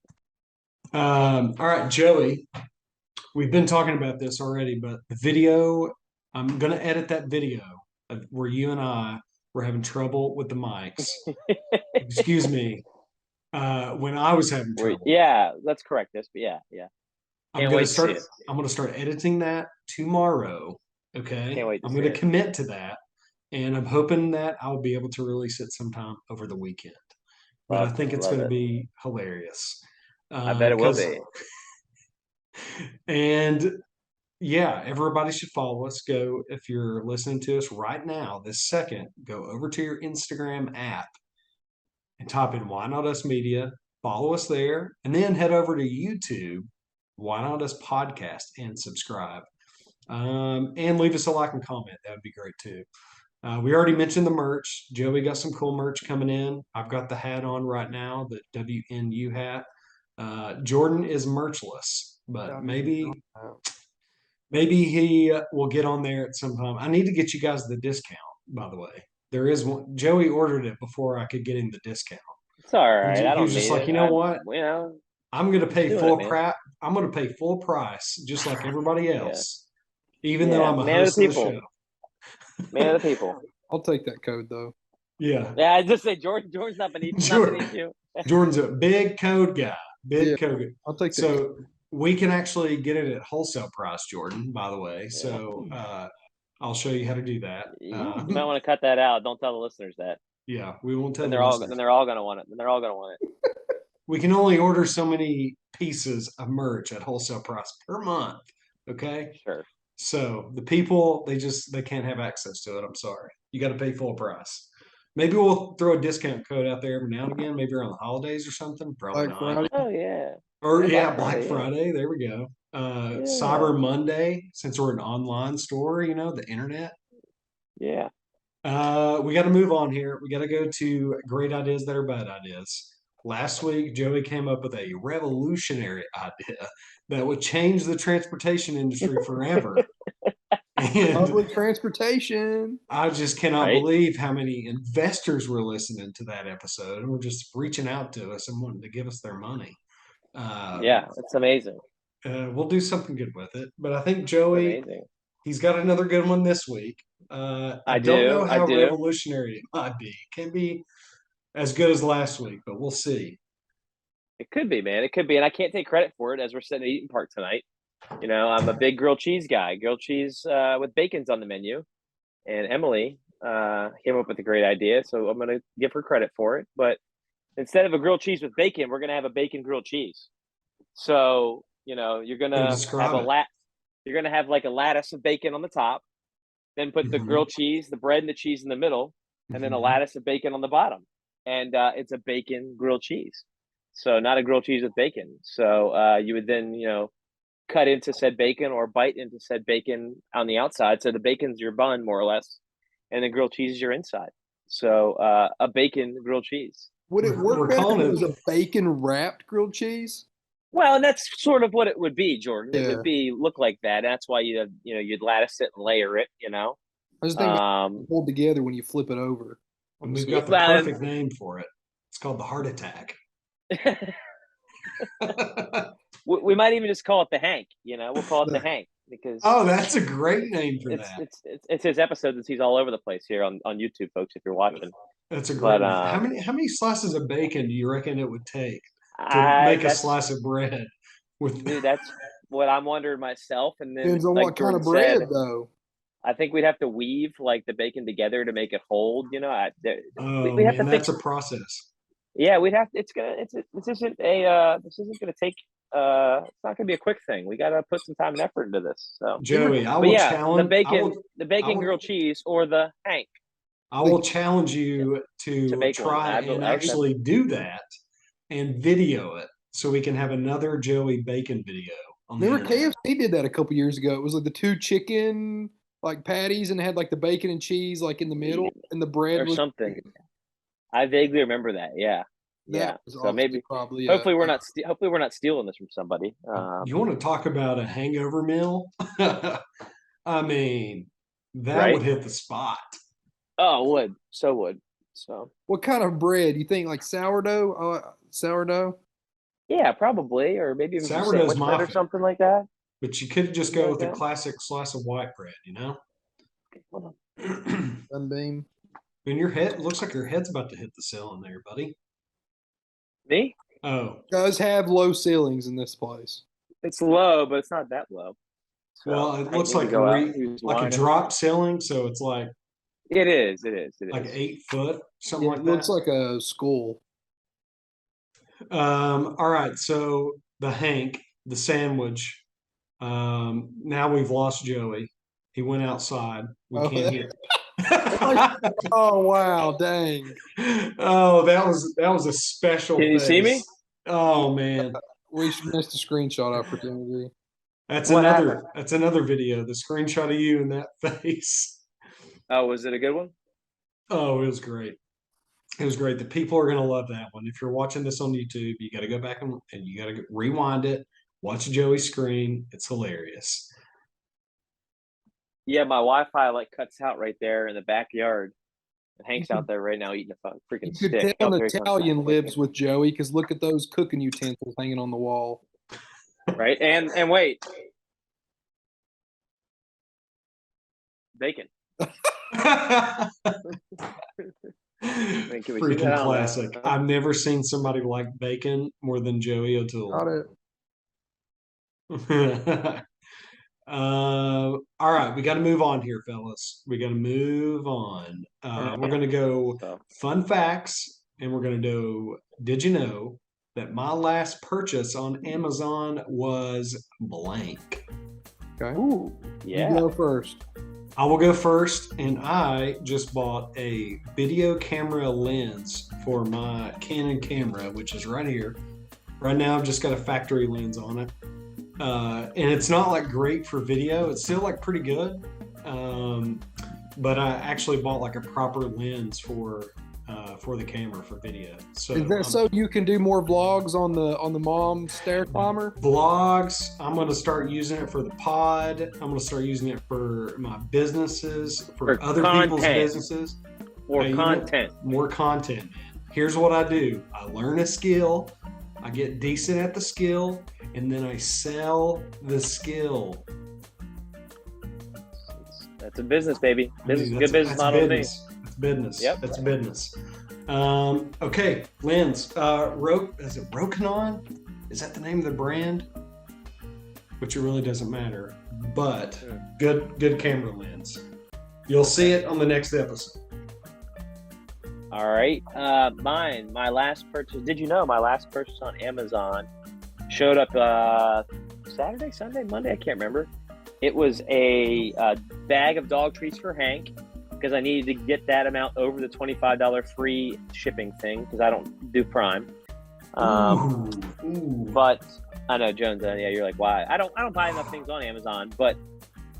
All right, Joey. We've been talking about this already, but the video, I'm gonna edit that video where you and I were having trouble with the mics. Excuse me. When I was having trouble. Yeah, let's correct this. But yeah. I'm gonna start editing that tomorrow. Okay. Can't wait to I'm see gonna it. commit to that. And I'm hoping that I'll be able to release it sometime over the weekend. But I think it's gonna be hilarious. I bet it will be. And yeah, everybody should follow us. Go, if you're listening to us right now, this second, go over to your Instagram app and type in Why Not Us Media, follow us there, and then head over to YouTube, Why Not Us Podcast, and subscribe. And leave us a like and comment. That would be great too. We already mentioned the merch. Joey got some cool merch coming in. I've got the hat on right now, the WNU hat. Jordan is merchless, but maybe he will get on there at some time. I need to get you guys the discount, by the way. There is one. Joey ordered it before I could get him the discount. It's all right. He was just like, you know what? I'm going to pay full price. I'm going to pay full price, just like everybody else, even though I'm a host of the show. Man of the people. I'll take that code though. Yeah. Yeah, I just say Jordan's not beneath you. Jordan's a big code guy. Code guy. I'll take that. So we can actually get it at wholesale price, Jordan, by the way. Yeah. So I'll show you how to do that. You might want to cut that out. Don't tell the listeners that. Yeah, we won't tell them. Then they're all gonna want it. We can only order so many pieces of merch at wholesale price per month. Okay. Sure. So the people, they can't have access to it. I'm sorry. You got to pay full price. Maybe we'll throw a discount code out there every now and again, maybe around the holidays or something. Probably Black not. Friday. Oh yeah. Or Black Friday. There we go. Cyber Monday, since we're an online store, the internet. Yeah. We got to move on here. We got to go to great ideas that are bad ideas. Last week, Joey came up with a revolutionary idea that would change the transportation industry forever. Public transportation. I just cannot believe how many investors were listening to that episode and were just reaching out to us and wanting to give us their money. Yeah, it's amazing. We'll do something good with it. But I think Joey, he's got another good one this week. I don't know how revolutionary it might be. It can be as good as last week, but we'll see. It could be, man. It could be. And I can't take credit for it as we're sitting at Eaton Park tonight. I'm a big grilled cheese guy. Grilled cheese with bacon's on the menu. And Emily came up with a great idea. So I'm going to give her credit for it. But instead of a grilled cheese with bacon, we're going to have a bacon grilled cheese. So, you're going to have you're going to have like a lattice of bacon on the top, then put the grilled cheese, the bread and the cheese in the middle, and then a lattice of bacon on the bottom. And it's a bacon grilled cheese. So not a grilled cheese with bacon. So you would then, cut into said bacon or bite into said bacon on the outside. So the bacon's your bun, more or less, and the grilled cheese is your inside. So a bacon grilled cheese. Would it work better if it was a bacon wrapped grilled cheese? Well, and that's sort of what it would be, Jordan. Yeah. It would look like that. That's why you'd lattice it and layer it. I just think hold together when you flip it over. And we've got the perfect name for it. It's called the heart attack. We might even just call it the Hank. We'll call it the Hank because. Oh, that's a great name for that. It's his episode that he's all over the place here on YouTube, folks. If you're watching, that's a great. How many slices of bacon do you reckon it would take to make a slice of bread? Dude, that's what I'm wondering myself. And then depends on what kind of bread, though. I think we'd have to weave like the bacon together to make it hold. We'd have to that's a process. Yeah, we'd have. This isn't gonna take. It's not gonna be a quick thing. We gotta put some time and effort into this. So Joey, I will challenge the bacon grilled cheese or the Hank. I will challenge you to try and actually do that and video it so we can have another Joey bacon video. Remember KFC did that a couple years ago. It was like the 2 chicken patties and it had like the bacon and cheese like in the middle and the bread or something. I vaguely remember that. Yeah. So maybe probably. Hopefully we're not stealing this from somebody. You want to talk about a hangover meal? I mean, that would hit the spot. Oh, it would. So would. So. What kind of bread? You think like sourdough? Sourdough? Yeah, probably, or maybe even some Sourdough's sandwich my bread or favorite. something like that. But you could just Something go like with a that. classic slice of white bread, you know? Hold on. Sunbeam. And your head looks like your head's about to hit the ceiling there, buddy. Me? Oh, Does have low ceilings in this place. It's low, but it's not that low. So well, it I looks need to like go out and use like a wine. drop ceiling, so it's like It is. It is. It like is. 8 foot, something Yeah, like it looks that. like a school. All right, so the Hank, the sandwich. Now we've lost Joey. He went outside. We Oh, can't hear. Oh wow, dang. Oh, that was a special Can you see me? face. Oh man. We missed a screenshot opportunity. What happened? That's another video. The screenshot of you in that face. Oh, was it a good one? Oh, it was great. It was great. The people are gonna love that one. If you're watching this on YouTube, you got to go back and you got to rewind it. Watch Joey's screen. It's hilarious. Yeah, my Wi-Fi like cuts out right there in the backyard. And Hank's out there right now eating a You freaking could stick. tell Oh, an here he comes Italian back. lives with Joey because look at those cooking utensils hanging on the wall. Right, and wait, bacon. Can we see that? I Freaking don't know. classic. I've never seen somebody like bacon more than Joey Got O'Toole. it. All right, we got to move on here, fellas. We got to move on. We're going to go fun facts, and we're going to do. Did you know that my last purchase on Amazon was blank? Okay. Ooh, yeah. You go first. I will go first, and I just bought a video camera lens for my Canon camera, which is right here. Right now, I've just got a factory lens on it. And it's not like great for video. It's still like pretty good. But I actually bought like a proper lens for the camera for video. So Is that so you can do more vlogs on the mom stair climber? Vlogs. I'm going to start using it for the pod. I'm going to start using it for my businesses, for other people's businesses. More content. More content, man. Here's what I do. I learn a skill. I get decent at the skill, and then I sell the skill. That's a business, baby. Business, good business model. It's business. Yep. That's business. Okay, lens. Is it Rokinon? Is that the name of the brand? Which it really doesn't matter. But good camera lens. You'll see it on the next episode. All right. My last purchase. Did you know my last purchase on Amazon showed up Saturday, Sunday, Monday? I can't remember. It was a bag of dog treats for Hank because I needed to get that amount over the $25 free shipping thing because I don't do Prime. Ooh. But I know, Jones. Yeah, you're like, why? I don't buy enough things on Amazon, but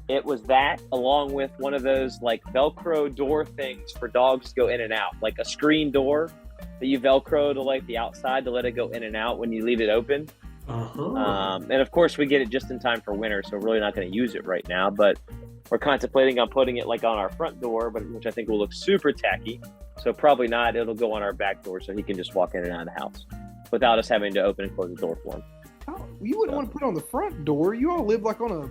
it was that along with one of those like Velcro door things for dogs to go in and out, like a screen door that you Velcro to like the outside to let it go in and out when you leave it open. And of course we get it just in time for winter, so we're really not going to use it right now, but we're contemplating on putting it like on our front door, but which I think will look super tacky. So probably not. It'll go on our back door so he can just walk in and out of the house without us having to open and close the door for him. Oh, you wouldn't want to put it on the front door. You all live like on a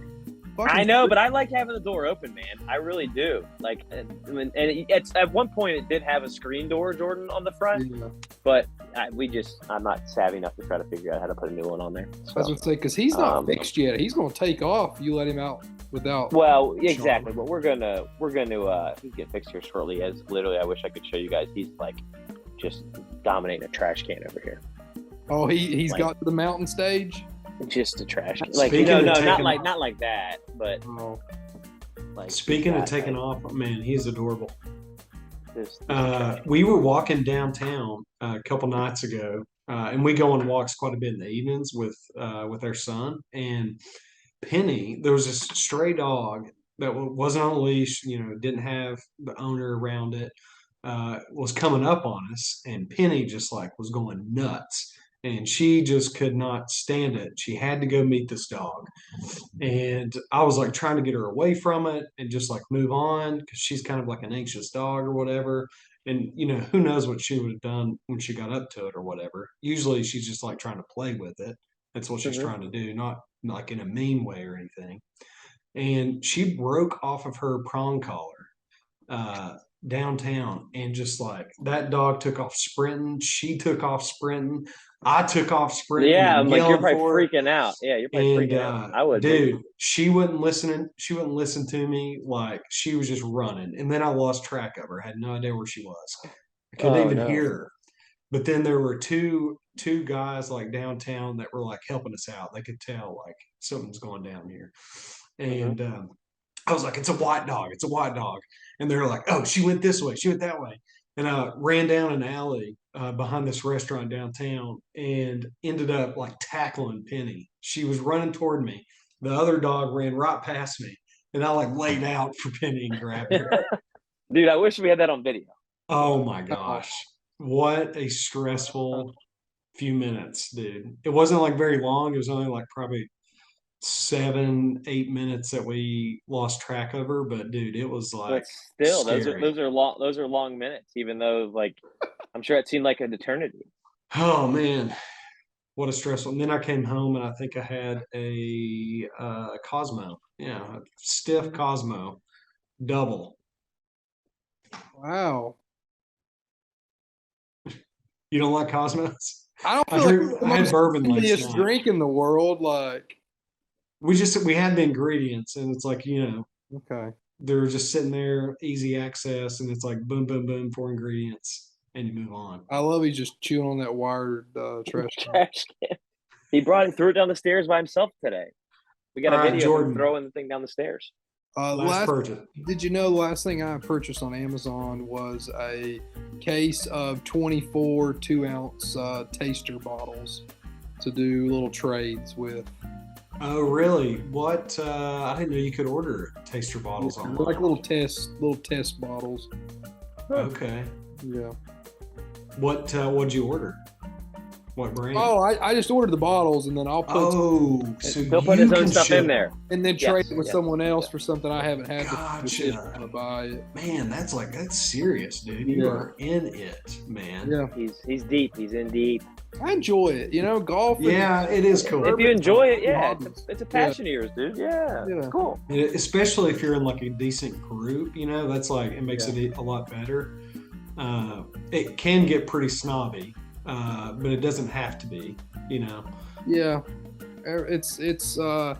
I know, but I like having the door open, man. I really do. Like, it's at one point it did have a screen door, Jordan, on the front, but I'm not savvy enough to try to figure out how to put a new one on there. So, I was going to say, because he's not fixed yet. He's going to take off. You let him out without. Well, exactly. But we're gonna he's get fixed here shortly. As literally, I wish I could show you guys. He's like just dominating a trash can over here. Oh, he's got to the mountain stage. Just a trash can. Like not like that, but like speaking of taking off, man, he's adorable. We were walking downtown a couple nights ago, and we go on walks quite a bit in the evenings with our son. And Penny, there was this stray dog that wasn't on a leash, didn't have the owner around it, was coming up on us, and Penny just like was going nuts. and she just could not stand it. She had to go meet this dog. And I was like trying to get her away from it and just like move on because she's kind of like an anxious dog or whatever. And, who knows what she would have done when she got up to it or whatever. Usually she's just like trying to play with it. That's what she's trying to do, not like in a mean way or anything. And she broke off of her prong collar downtown, and just like that dog took off sprinting. She took off sprinting. I took off sprinting. Yeah, I'm like, you're probably for freaking out. Yeah, you're probably freaking out. I would, dude. She wouldn't listen. She wouldn't listen to me. Like she was just running, and then I lost track of her. I had no idea where she was. I couldn't even hear her. But then there were two guys like downtown that were like helping us out. They could tell like something's going down here, and I was like, "It's a white dog. It's a white dog." And they're like, "Oh, she went this way. She went that way." And I ran down an alley behind this restaurant downtown and ended up like tackling Penny. She was running toward me. The other dog ran right past me, and I like laid out for Penny and grabbed her. Dude, I wish we had that on video. Oh my gosh. What a stressful few minutes, dude. It wasn't like very long. It was only like probably 7-8 minutes that we lost track of her, but dude, it was like but still scary. those are long minutes, even though like I'm sure it seemed like an eternity. Oh man, what a stressful. And then I came home and I think I had a Cosmo. Yeah, a stiff Cosmo double. Wow. You don't like Cosmos? I don't feel like I had bourbon last easiest night. drink in the world. Like we had the ingredients, and it's like okay, they're just sitting there, easy access, and it's like boom, boom, boom, 4 ingredients, and you move on. I love he's just chewing on that wired trash can. He threw it down the stairs by himself today. We got a video of him throwing the thing down the stairs. Last purchase. Did you know the last thing I purchased on Amazon was a case of 24 2-ounce taster bottles to do little trades with. Oh, really? What? I didn't know you could order taster bottles online. Like little test bottles. Okay. Yeah. What'd you order? What brand? Oh, I just ordered the bottles, and then I'll put. So he'll put his own stuff in there, and then trade it with someone else for something I haven't had. Gotcha. To buy it. Man, that's serious, dude. You are in it, man. Yeah, he's deep. He's in deep. I enjoy it. Golf. Yeah, it is cool. If you enjoy it, it's a passion of yours, dude. Yeah, it's cool. Especially if you're in like a decent group, that's like it makes it a lot better. It can get pretty snobby. But it doesn't have to be, Yeah, it's how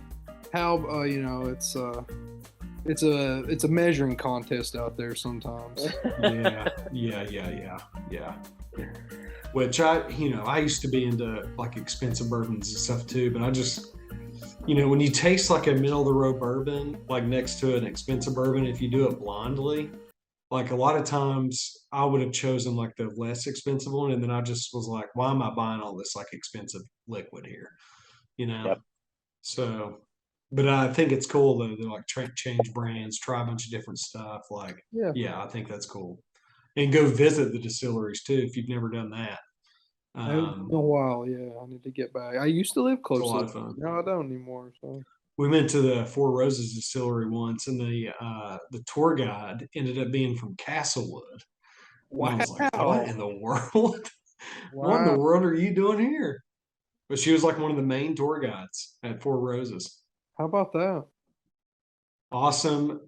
it's a measuring contest out there sometimes. Yeah. Which I used to be into like expensive bourbons and stuff too, but I just, when you taste like a middle of the road bourbon, like next to an expensive bourbon, if you do it blindly. Like a lot of times I would have chosen like the less expensive one. And then I just was like, why am I buying all this like expensive liquid here? Yep. So, but I think it's cool though. They're like change brands, try a bunch of different stuff. Like, I think that's cool. And go visit the distilleries too, if you've never done that. In a while. Yeah. I need to get back. I used to live close. It's a lot of fun. No, I don't anymore. So. We went to the Four Roses distillery once, and the tour guide ended up being from Castlewood. Wow! I was like, what in the world? What in the world are you doing here? But she was like one of the main tour guides at Four Roses. How about that? Awesome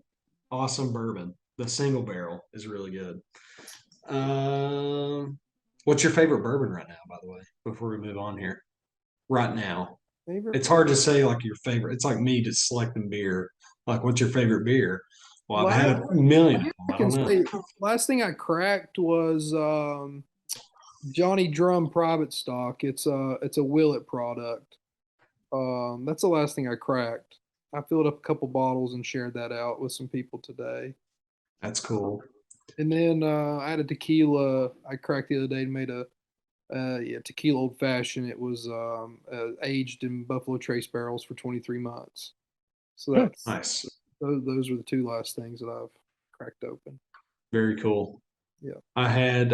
bourbon. The single barrel is really good. What's your favorite bourbon right now, by the way, before we move on here? Right now. It's hard to say like your favorite. It's like me just selecting beer. Like, what's your favorite beer? Well, I've had a million. I don't know. Last thing I cracked was Johnny Drum Private Stock. It's a Willet product. That's the last thing I cracked. I filled up a couple bottles and shared that out with some people today. That's cool. And then I had a tequila I cracked the other day and made a tequila old fashioned. It was aged in Buffalo Trace barrels for 23 months. So that's nice. Those are the two last things that I've cracked open. Very cool. Yeah. I had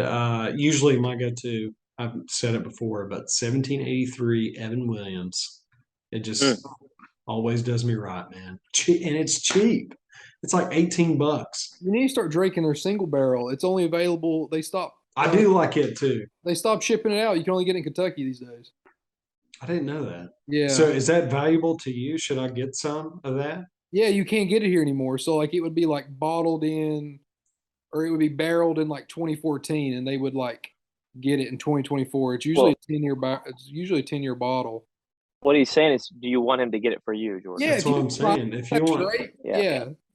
usually my go-to I've said it before, but 1783 Evan Williams. It just always does me right, man. And it's cheap. It's like $18. You need to start drinking their single barrel. It's only available. They stopped. I do like it too. They stopped shipping it out. You can only get it in Kentucky these days. I didn't know that. Yeah. So is that valuable to you? Should I get some of that? Yeah, you can't get it here anymore. So like it would be like bottled in, or it would be barreled in like 2014, and they would like get it in 2024. It's usually a 10-year. It's usually a 10-year bottle. What he's saying is, do you want him to get it for you, Jordan? Yeah, That's what I'm saying. If you want,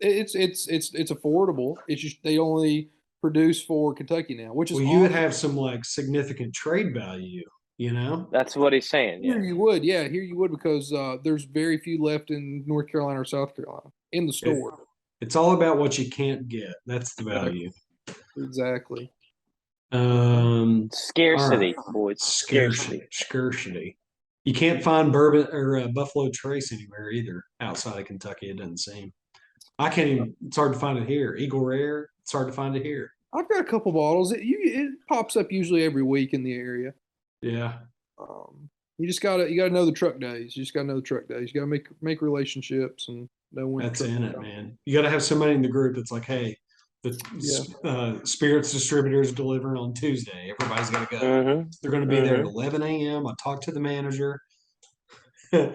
it's affordable. It's just they only produce for Kentucky now, which is you would have some like significant trade value, you know? That's what he's saying. Here you would, here you would, because there's very few left in North Carolina or South Carolina in the store. It's all about what you can't get. That's the value. Exactly. Scarcity, right. boys. Scarcity. You can't find bourbon or Buffalo Trace anywhere either outside of Kentucky. It doesn't seem. I can't even. It's hard to find it here. Eagle Rare. It's hard to find it here. I've got a couple bottles. It pops up usually every week in the area. Yeah. You just gotta know the truck days. You just gotta know the truck days. You gotta make relationships and know when. That's in it, man. You got to have somebody in the group that's like, hey, the spirits distributors delivering on Tuesday. Everybody's got to go. Mm-hmm. They're going to be there at 11 a.m. I talked to the manager. You're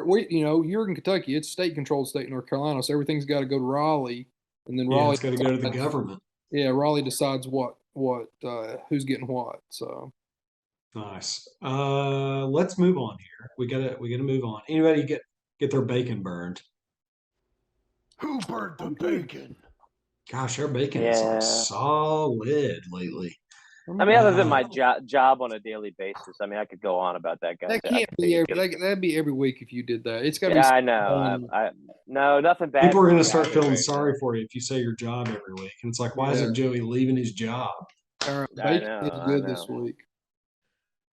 in Kentucky. It's state-controlled state, North Carolina, so everything's got to go to Raleigh, and then Raleigh's got to go to the government. Yeah, Raleigh decides what who's getting what. So nice. Let's move on here. We gotta move on. Anybody get their bacon burned? Who burned the bacon? Gosh, our bacon is like solid lately. I mean, other than my job on a daily basis, I mean, I could go on about that guy. That can't be that'd be every week if you did that. It's got to be. I know. No, nothing bad. People are going to start feeling sorry for you if you say your job every week, and it's like, why isn't Joey leaving his job? All right, bacon is good this week.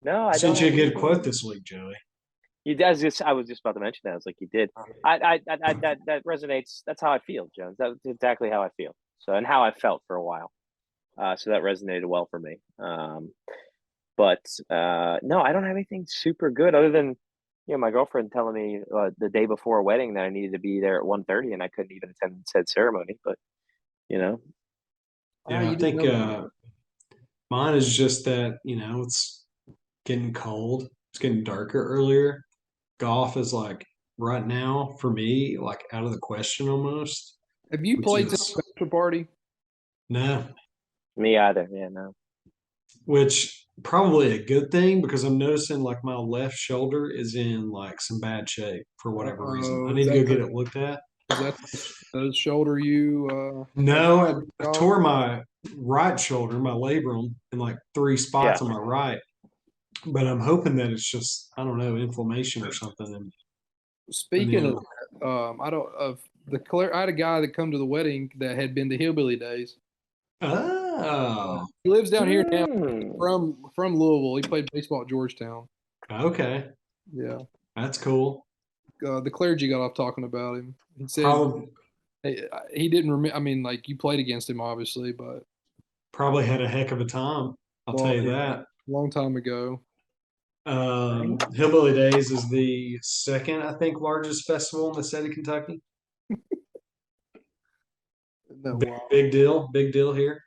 No, I sent you a good quote this week, Joey. I was just about to mention that. I was like, you did. That resonates. That's how I feel, Jones. That's exactly how I feel. So, and how I felt for a while. So that resonated well for me. But no, I don't have anything super good other than, my girlfriend telling me the day before a wedding that I needed to be there at 1:30 and I couldn't even attend said ceremony. But, Yeah, I think mine is just that, it's getting cold. It's getting darker earlier. Golf is like right now for me, like out of the question almost. Have you played this bachelor party? No. Me either. Yeah, no. Which probably a good thing because I'm noticing like my left shoulder is in like some bad shape for whatever reason. I need to go get it looked at. Is that the shoulder you? No, I tore my right shoulder, my labrum, in like 3 spots on my right. But I'm hoping that it's just, I don't know, inflammation or something. And speaking of, I had a guy that come to the wedding that had been to Hillbilly Days. Oh, he lives down here now from Louisville. He played baseball at Georgetown. Okay, yeah, that's cool. The clergy got off talking about him. He said he didn't remember. I mean, like you played against him, obviously, but probably had a heck of a time. I'll tell you that. Long time ago. Hillbilly Days is the second, I think, largest festival in the state of Kentucky. Big deal here.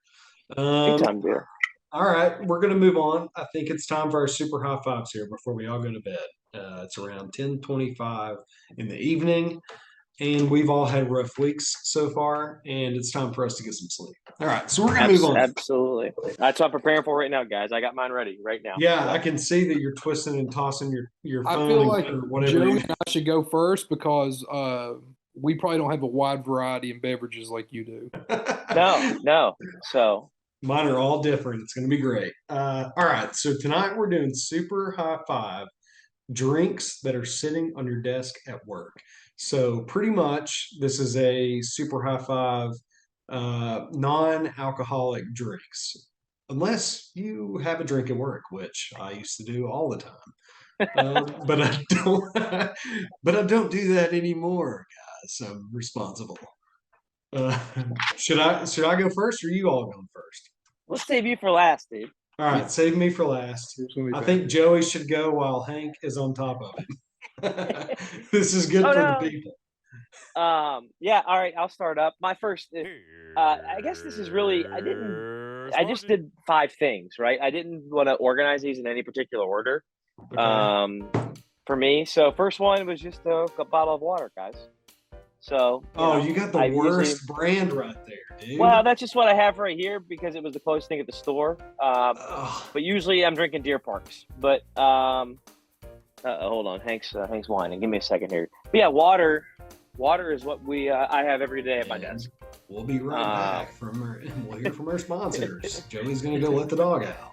Big time deal. All right, we're going to move on. I think it's time for our super high fives here before we all go to bed. It's around 10:25 in the evening, and we've all had rough weeks so far, and it's time for us to get some sleep. All right, so we're going to move on. Absolutely. That's what I'm preparing for right now, guys. I got mine ready right now. Yeah, I can see that you're twisting and tossing your phone. I feel like whatever. Joey and I should go first because we probably don't have a wide variety in beverages like you do. No. So mine are all different. It's going to be great. All right. So tonight we're doing super high five drinks that are sitting on your desk at work. So pretty much this is a super high five non-alcoholic drinks, unless you have a drink at work, which I used to do all the time. But I don't do that anymore, guys. I'm responsible. Should I go first, or are you all going first? Let's save you for last, dude. All right, save me for last. I think Joey should go while Hank is on top of him. This is good for the people. Yeah, all right, I'll start up. My first I guess this is really I just did 5 things, right? I didn't want to organize these in any particular order. Okay. For me. So first one was just a bottle of water, guys. So you got the worst brand right there, dude. Well, that's just what I have right here because it was the closest thing at the store. But usually I'm drinking Deer Parks. But hold on, Hank's whining. Give me a second here. But yeah, water is what I have every day at my desk. We'll be right back we'll hear from our sponsors. Joey's gonna go let the dog out.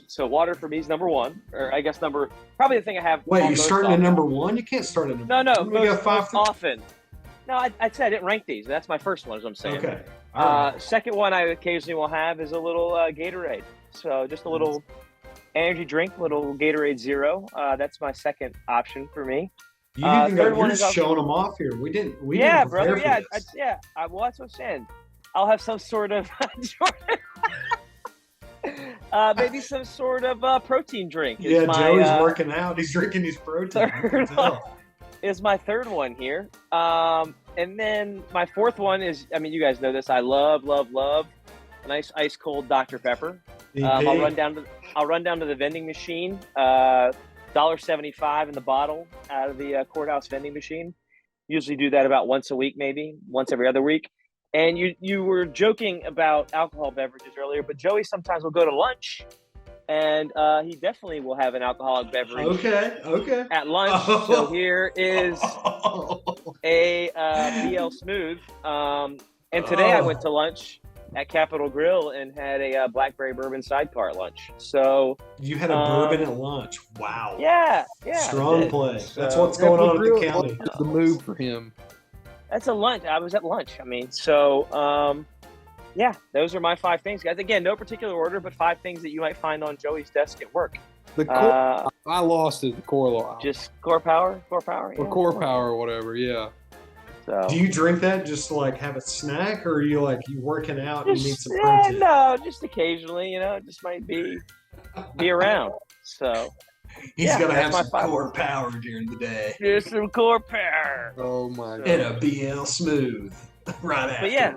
So water for me is number 1, or I guess probably the thing I have. Wait, you're starting at number 1? You can't start at number 1. No, most often. No, I'd say I didn't rank these. That's my first one, is what I'm saying. Okay. Right. Second one I occasionally will have is a little Gatorade. So just a little energy drink, little Gatorade Zero. That's my second option for me. You even you're just showing them off here. We didn't brother. Yeah, well, that's what I'm saying. I'll have some sort of maybe some sort of protein drink. Joey's working out. He's drinking his protein. Is my third one here. And then my fourth one is, I mean, you guys know this. I love a nice ice cold Dr. Pepper. I'll run down to the vending machine. $1.75 in the bottle out of the courthouse vending machine. Usually do that about once a week, maybe once every other week. And you were joking about alcohol beverages earlier, but Joey sometimes will go to lunch, and he definitely will have an alcoholic beverage. Okay. At lunch. So here is a BL Smooth. And today I went to lunch at Capitol Grill and had a blackberry bourbon sidecar at lunch. So you had a bourbon at lunch. Wow. Yeah. Strong play. So, that's what's going on at the county. The move for him. That's a lunch. I was at lunch. I mean, so yeah, those are my 5 things, guys. Again, no particular order, but 5 things that you might find on Joey's desk at work. The core, I lost it. The core law. Just core power, or core power, or whatever. Yeah. So, do you drink that just to like have a snack, or are you like you working out and you need some protein? No, just occasionally. Just might be around. So he's gonna have some core power during the day. Just some core power. Oh my god! And a BL Smooth right after. But yeah,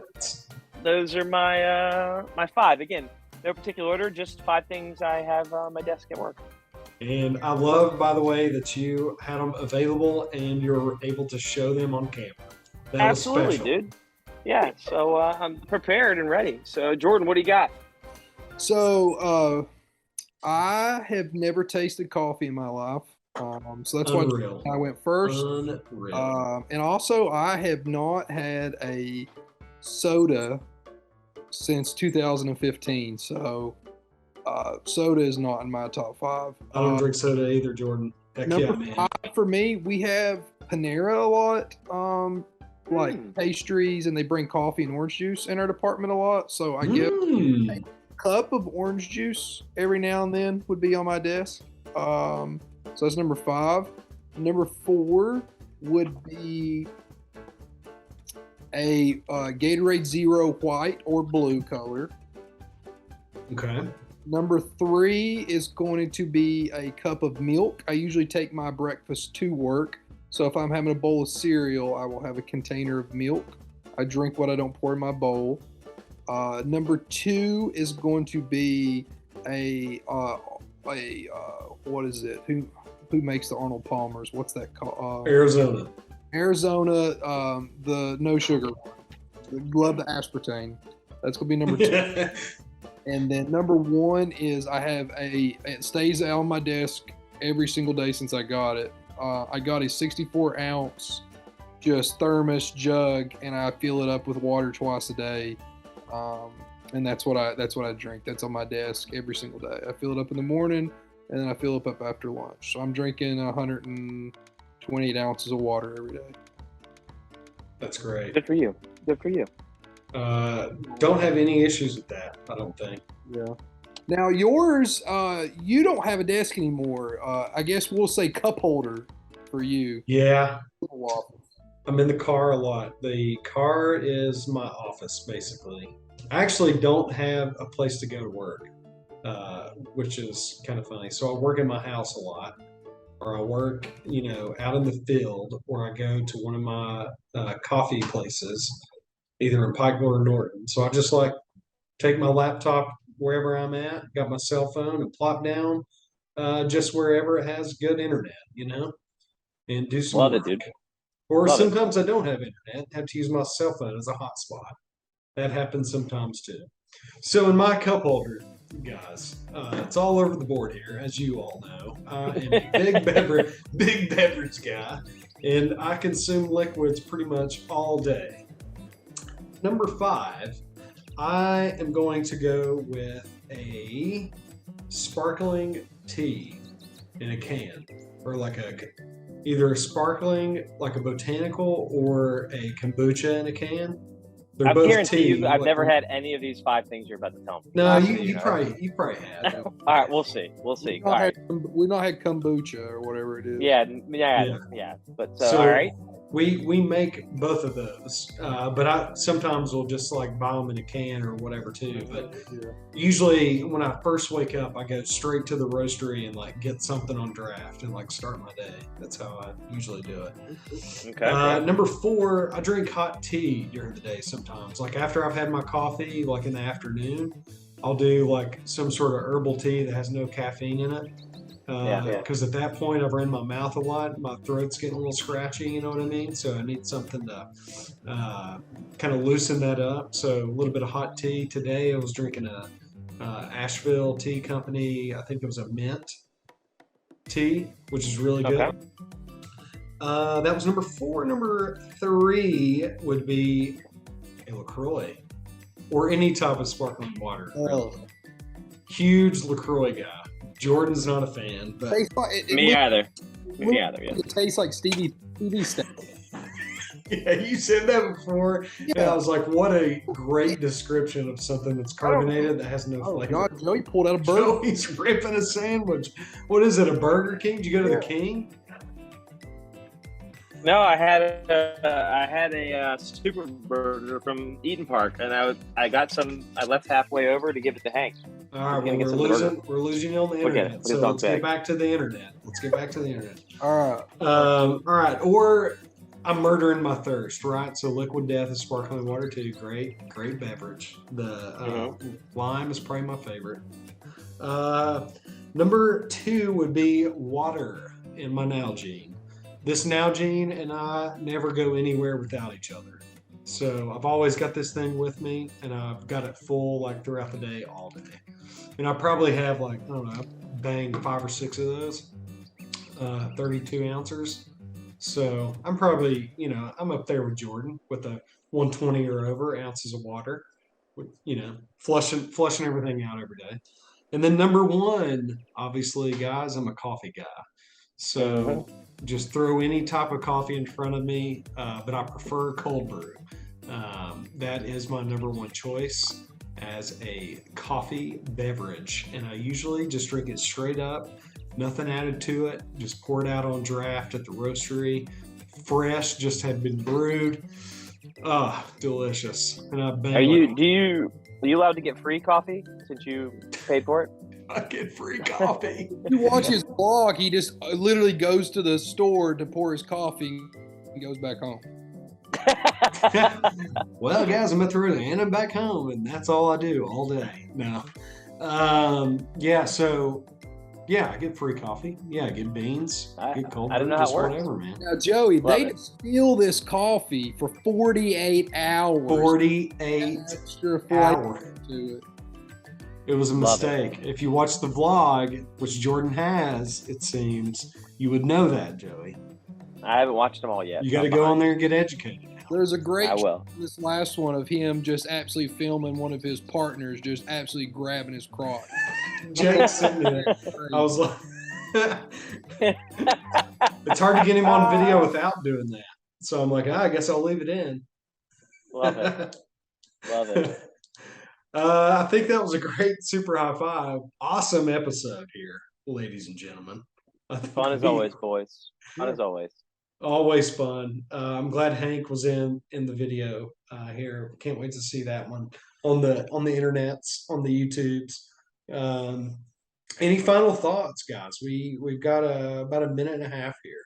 those are my 5. Again, no particular order, just 5 things I have on my desk at work. And I love, by the way, that you had them available and you're able to show them on camera. That Absolutely, dude. Yeah, so I'm prepared and ready. So, Jordan, what do you got? So, I have never tasted coffee in my life. So that's why I went first. And also, I have not had a soda since 2015. So, soda is not in my top 5. I don't drink soda either, Jordan. Number 5 for me, we have Panera a lot. Like pastries, and they bring coffee and orange juice in our department a lot. So I get a cup of orange juice every now and then would be on my desk. So that's number 5. Number 4 would be a Gatorade Zero white or blue color. Okay. Number 3 is going to be a cup of milk. I usually take my breakfast to work. So if I'm having a bowl of cereal, I will have a container of milk. I drink what I don't pour in my bowl. Number 2 is going to be what is it? Who makes the Arnold Palmers? What's that called? Arizona, the no sugar one. Love the aspartame. That's gonna be number 2. And then number 1 is I have it stays on my desk every single day since I got it. I got a 64-ounce just thermos jug, and I fill it up with water twice a day. And that's what I drink. That's on my desk every single day. I fill it up in the morning, and then I fill it up after lunch. So I'm drinking 128 ounces of water every day. That's great. Good for you. Don't have any issues with that, I don't think. Yeah. Now yours, you don't have a desk anymore. I guess we'll say cup holder for you. Yeah. I'm in the car a lot. The car is my office, basically. I actually don't have a place to go to work, which is kind of funny. So I work in my house a lot, or I work, out in the field, or I go to one of my coffee places, either in Pikeville or Norton. So I just like take my laptop wherever I'm at, got my cell phone, and plop down just wherever it has good internet, and do some Love it, work. dude. Or Love it. sometimes I don't have internet, have to use my cell phone as a hotspot. That happens sometimes too. So in my cup holder, guys, it's all over the board here, as you all know. I am a big beverage guy, and I consume liquids pretty much all day. Number 5, I am going to go with a sparkling tea in a can, or either a sparkling, like a botanical, or a kombucha in a can. They're I both guarantee tea. you, I've never had any of these 5 things you're about to tell me. No, you probably had. All right, we'll see. We'll see. All right. We've not had kombucha or whatever it is. Yeah. But So all right. We make both of those, but I sometimes will just like buy them in a can or whatever too. But usually when I first wake up, I go straight to the roastery and like get something on draft and like start my day. That's how I usually do it. Okay. Number 4, I drink hot tea during the day sometimes. Like after I've had my coffee, like in the afternoon, I'll do like some sort of herbal tea that has no caffeine in it. Because at that point I've ran my mouth a lot, my throat's getting a little scratchy, you know what I mean? So I need something to kind of loosen that up. So a little bit of hot tea. Today I was drinking a Asheville Tea Company, I think it was a mint tea, which is really good. Okay. That was number 4. Number 3 would be a LaCroix or any type of sparkling water. Huge LaCroix guy. Jordan's not a fan, but Me either. Yeah. It tastes like Stevie stuff. Yeah, you said that before. Yeah. And I was like, what a great description of something that's carbonated that has no flavor. God, Joey pulled out a burger. Joey's ripping a sandwich. What is it, a Burger King? Did you go to the King? No, I had a super burger from Eden Park, and I got some. I left halfway over to give it to Hank. All right, well, we're losing on the internet. So let's get back to the internet. All right. Or I'm murdering my thirst, right? So liquid death is sparkling water too. Great beverage. The lime is probably my favorite. Number 2 would be water in my Nalgene. This Nalgene and I never go anywhere without each other. So I've always got this thing with me, and I've got it full like throughout the day, all day. And I probably have like, I don't know, bang 5 or 6 of those, 32 ounces. So I'm probably, I'm up there with Jordan with the 120 or over ounces of water, flushing everything out every day. And then number 1, obviously, guys, I'm a coffee guy. So just throw any type of coffee in front of me, but I prefer cold brew. That is my number 1 choice as a coffee beverage. And I usually just drink it straight up, nothing added to it, just pour it out on draft at the roastery. Fresh, just had been brewed. Delicious. And I bang. Are you allowed to get free coffee since you paid for it? I get free coffee. You watch his vlog, he just literally goes to the store to pour his coffee and goes back home. Well, guys, I'm gonna throw the Anna back home, and that's all I do all day. No, I get free coffee. Yeah, I get beans. I get cold. I don't know how it works. Whatever, man. Now, Joey, they steal this coffee for 48 hours. 48 extra hours to it. It was a mistake. If you watch the vlog, which Jordan has, it seems, you would know that, Joey. I haven't watched them all yet. You got to go on there and get educated. There's a great this last one of him just absolutely filming one of his partners just absolutely grabbing his crotch. Jake's sitting there. I was like, it's hard to get him on video without doing that. So I'm like, I guess I'll leave it in. Love it. Love it. I think that was a great super high five. Awesome episode here, ladies and gentlemen. Fun as always, boys. Fun as always. Always fun. I'm glad Hank was in the video here. Can't wait to see that one on the internets, on the YouTubes. Any final thoughts, guys? We've got about a minute and a half here.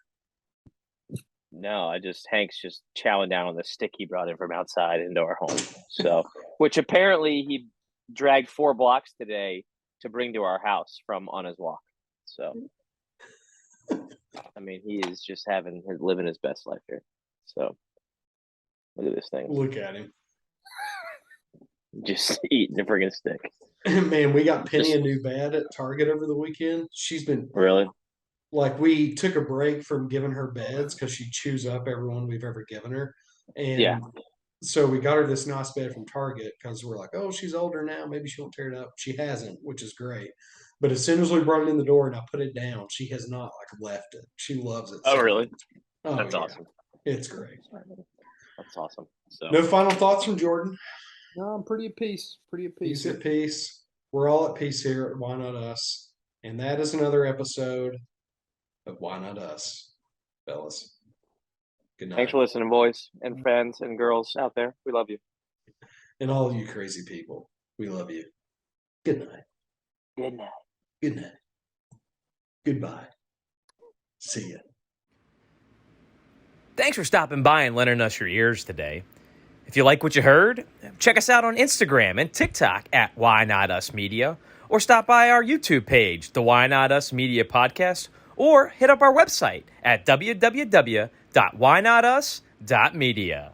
No, Hank's just chowing down on the stick he brought in from outside into our home. So, which apparently he dragged 4 blocks today to bring to our house from on his walk. So, I mean, he is just living his best life here. So, look at this thing. Look at him. Just eating a friggin' stick. Man, we got Penny a new bed at Target over the weekend. She's been really. Like, we took a break from giving her beds because she chews up everyone we've ever given her. And so we got her this nice bed from Target because we're like, oh, she's older now. Maybe she won't tear it up. She hasn't, which is great. But as soon as we brought it in the door and I put it down, she has not left it. She loves it. Oh, really? Oh, that's awesome. It's great. That's awesome. So, no final thoughts from Jordan? No, I'm pretty at peace. He's at peace. We're all at peace here at Why Not Us. And that is another episode of Why Not Us, fellas. Good night. Thanks for listening, boys and friends and girls out there. We love you. And all of you crazy people, we love you. Good night. Good night. Good night. Goodbye. See ya. Thanks for stopping by and lending us your ears today. If you like what you heard, check us out on Instagram and TikTok at Why Not Us Media, or stop by our YouTube page, the Why Not Us Media Podcast, or hit up our website at www.whynotus.media.